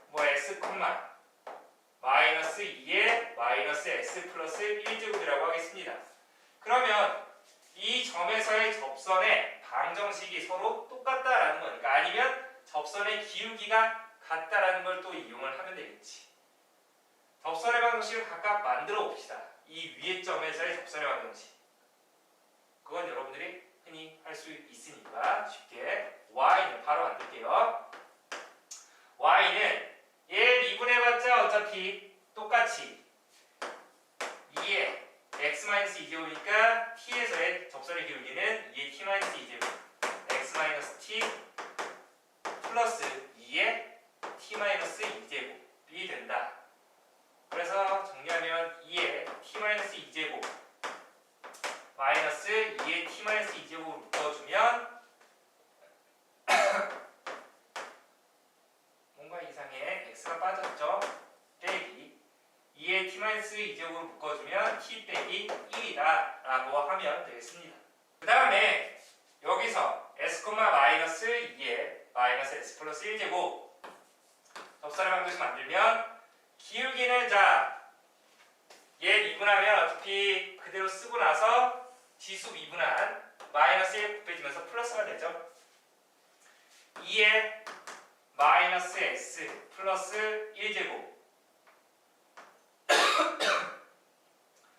A: 뭐 s, -2에 -s 플러스 1제곱이라고 하겠습니다. 그러면 이 점에서의 접선의 방정식이 서로 똑같다라는 거니까 아니면 접선의 기울기가 같다라는 걸 또 이용을 하면 되겠지. 접선의 방정식을 각각 만들어 봅시다. 이 위의 점에서의 접선의 방정식. 그건 여러분들이 흔히 할 수 있으니까 쉽게 y는 바로 만들게요. y는 얘 미분해봤자 어차피 똑같이 2의 x-2제곱이니까 t에서의 접선의 기울기는 2의 t-2제곱 x-t 플러스 2의 t-2제곱이 된다. 그래서 정리하면 2의 t-2제곱 마이너스 2의 t-2제곱을 묶어주면 뭔가 이상해. x가 빠졌죠? 빼기 2의 t-2제곱을 묶어주면 t 빼기 1이다 라고 하면 되겠습니다. 그 다음에 여기서 s, 마이너스 2의 마이너스 s 플러스 1제곱 접선의 방정식 만들면 기울기는 얘 미분하면 어차피 그대로 쓰고 나서 지수 미분한 마이너스 1 곱해지면서 플러스가 되죠. 2의 마이너스 s 플러스 1제곱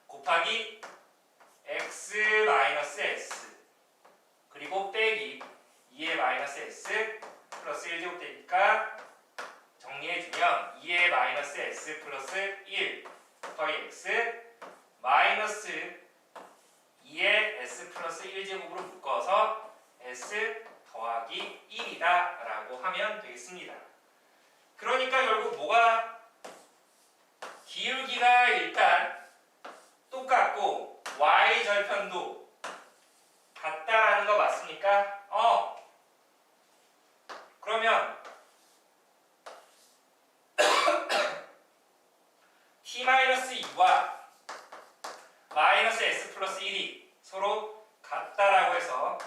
A: 곱하기 x 마이너스 s 그리고 빼기 2의 마이너스 s 플러스 1제곱 되니까 정리해주면 2의 마이너스 s 플러스 1 곱하기 x 마이너스 2의 s 플러스 1제곱으로 묶어서 s 더하기 1이다 라고 하면 되겠습니다. 그러니까 결국 뭐가 기울기가 일단 똑같고 y 절편도 같다라는 거 맞습니까? 그러면 t-2와 마이너스 s 플러스 1이 서로 같다라고 해서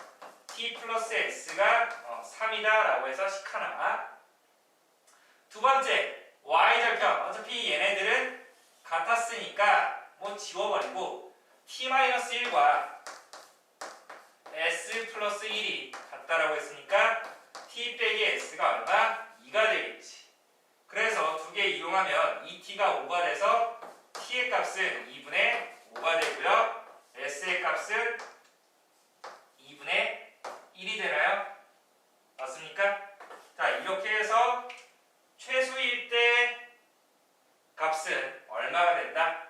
A: t 플러스 s가 3이다 라고 해서 식 하나. 두 번째 y절편 어차피 얘네들은 같았으니까 뭐 지워버리고 t-1과 s 플러스 1이 같다라고 했으니까 t 빼기 s가 얼마? 2가 되겠지. 그래서 두 개 이용하면 2t가 5가 돼서 t의 값은 2분의 5가 되고요. s의 값은 2분의 1이 되나요? 맞습니까? 자, 이렇게 해서 최소일 때 값은 얼마가 된다?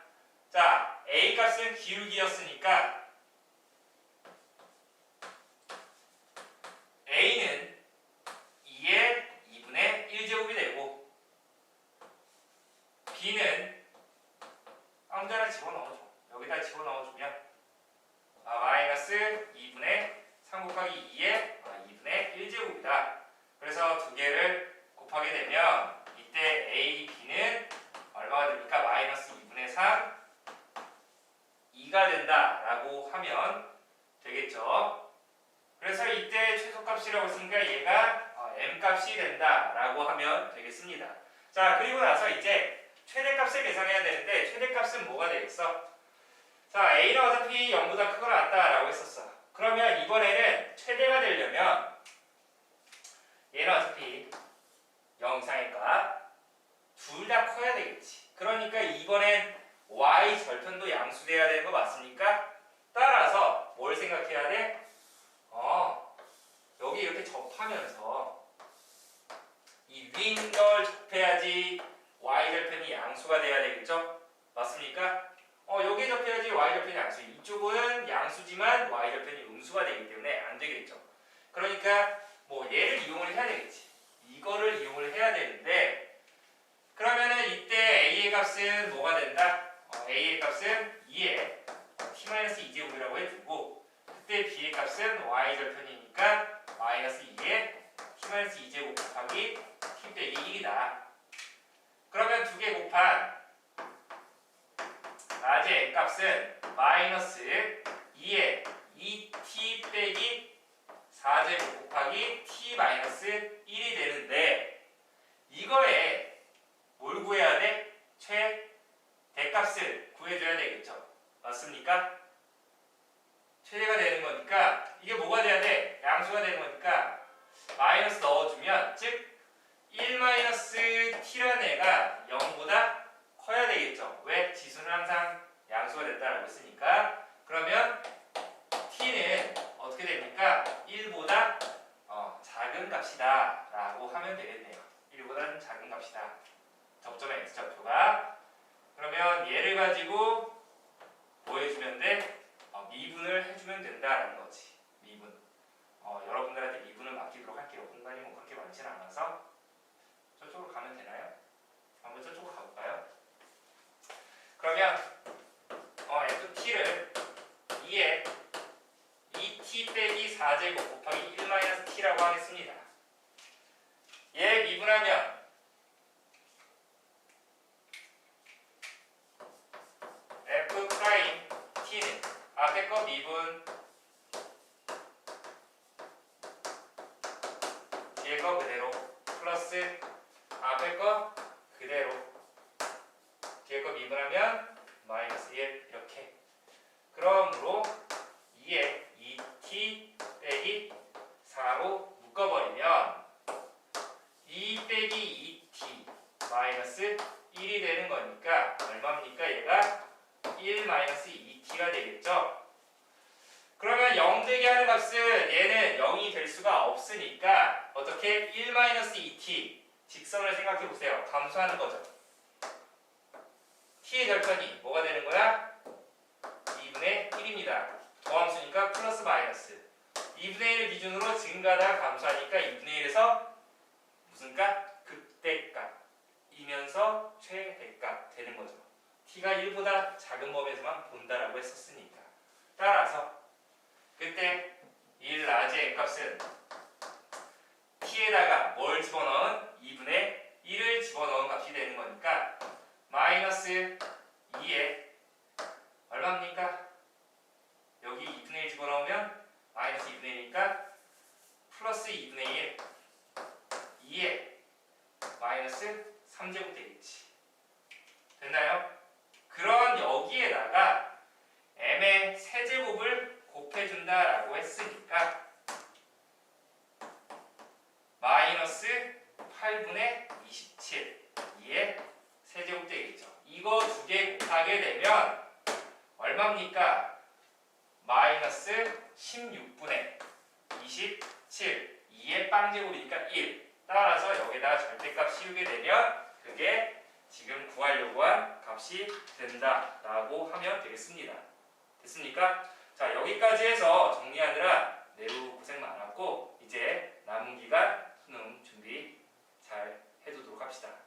A: 자, a 값은 기울기였으니까 a는 2의 2분의 1제곱이 되고 b는 아무데나 집어넣어줘. 여기다 집어넣어주면 마이너스 2분의 3 곱하기 2의 2분의 1제곱이다. 그래서 두 개를 곱하게 되면 이때 a, b는 얼마가 됩니까? 마이너스 2분의 3 2가 된다라고 하면 되겠죠. 그래서 이때 최소값이라고 했으니까 얘가 m값이 된다라고 하면 되겠습니다. 자, 그리고 나서 이제 최대값을 계산해야 되는데 최대값은 뭐가 되겠어? 자, a는 어차피 0보다 크거나 같다라고 했었어. 그러면 이번에는 최대가 되려면 얘는 어차피 0 이상일 값 둘 다 커야 되겠지. 그러니까 이번엔 y 절편도 양수돼야 되는 거 맞습니까? 따라서 뭘 생각해야 돼? 여기 이렇게 접하면서 이 위인 걸 접해야지 y 절편이 양수가 돼야 되겠죠? 맞습니까? 여기에 접해야지 y 절편이 양수. 이쪽은 양수지만 y 절편이 음수가 되기 때문에 안 되겠죠. 그러니까 뭐 얘를 이용을 해야 되겠지. 이거를 이용을 해야 되는데 그러면은 이때 a의 값은 뭐가 된다? a의 값은 2의 t-2제곱이라고 해주고 그때 b의 값은 y 절편이니까 마이너스 2의 t-2제곱 곱하기 t 빼기 1이다. 그러면 두 개 곱한 낮의 값은 마이너스 2의 2t 빼기 4제곱 곱하기 t 마이너스 1이 되는데 이거에 뭘 구해야 돼? 최대값을 구해줘야 되겠죠. 맞습니까? 최대가 되는 거니까 이게 뭐가 돼야 돼? 양수가 되는 거니까 마이너스 넣어주면 즉 1 마이너스 t라는 애가 0보다 커야 되겠죠. 왜? 지수는 항상 양수가 됐다라고 했으니까. 그러면 t는 어떻게 됩니까? 1보다 작은 값이다 라고 하면 되겠네요. 1보다는 작은 값이다. 접점의 x좌표가. 그러면 얘를 가지고 뭐 해주면 돼? 미분을 해주면 된다라는 거지. 미분. 여러분들한테 미분을 맡기도록 할게요. 공간이 뭐 그렇게 많지는 않아서. 저쪽으로 가면 되나요? 한번 저쪽으로 가볼까요? 그러면 ft를 2에 2t 빼기 4제곱 곱하기 1-t라고 하겠습니다. 얘 미분하면 f 프라임 t는 앞에 거 미분 뒤에 거 그대로 플러스 앞에 거 그대로 뒤에 거 미분하면 마이너스 1 이렇게. 그러므로 2에 2t 빼기 4로 묶어버리면 2 빼기 2t 마이너스 1이 되는 거니까 얼마입니까? 얘가 1 마이너스 2t가 되겠죠. 그러면 0 되게 하는 값은 얘는 0이 될 수가 없으니까 어떻게? 1 마이너스 2t 직선을 생각해 보세요. 감소하는 거죠. t의 절편이 뭐가 되는 거야? 2분의 1입니다. 더함수니까 플러스 마이너스 2분의 1을 기준으로 증가하다가 감소하니까 2분의 1에서 무슨 값? 극대값이면서 최대값 되는 거죠. t가 1보다 작은 범위에서만 본다라고 했었으니까. 따라서 그때 1 라지의 n값은 t에다가 뭘 집어넣은? 2분의 1을 집어넣은 값이 되는 거니까 마이너스 2에 얼마입니까? 여기 2분의 1 집어넣으면 마이너스 2분의 1이니까 플러스 2분의 1 2에 마이너스 3제곱 되겠지. 됐나요? 그런 여기에다가 m의 세제곱을 곱해준다라고 했으니까 마이너스 8분의 27 2에 세제곱 되겠죠. 이거 두 개 곱하게 되면 얼마입니까? 마이너스 16분의 27 2의 빵제곱이니까 1. 따라서 여기다가 절대값 씌우게 되면 그게 지금 구하려고 한 값이 된다라고 하면 되겠습니다. 됐습니까? 자, 여기까지 해서 정리하느라 내로 고생 많았고 이제 남은 기간 수능 준비 잘 해두도록 합시다.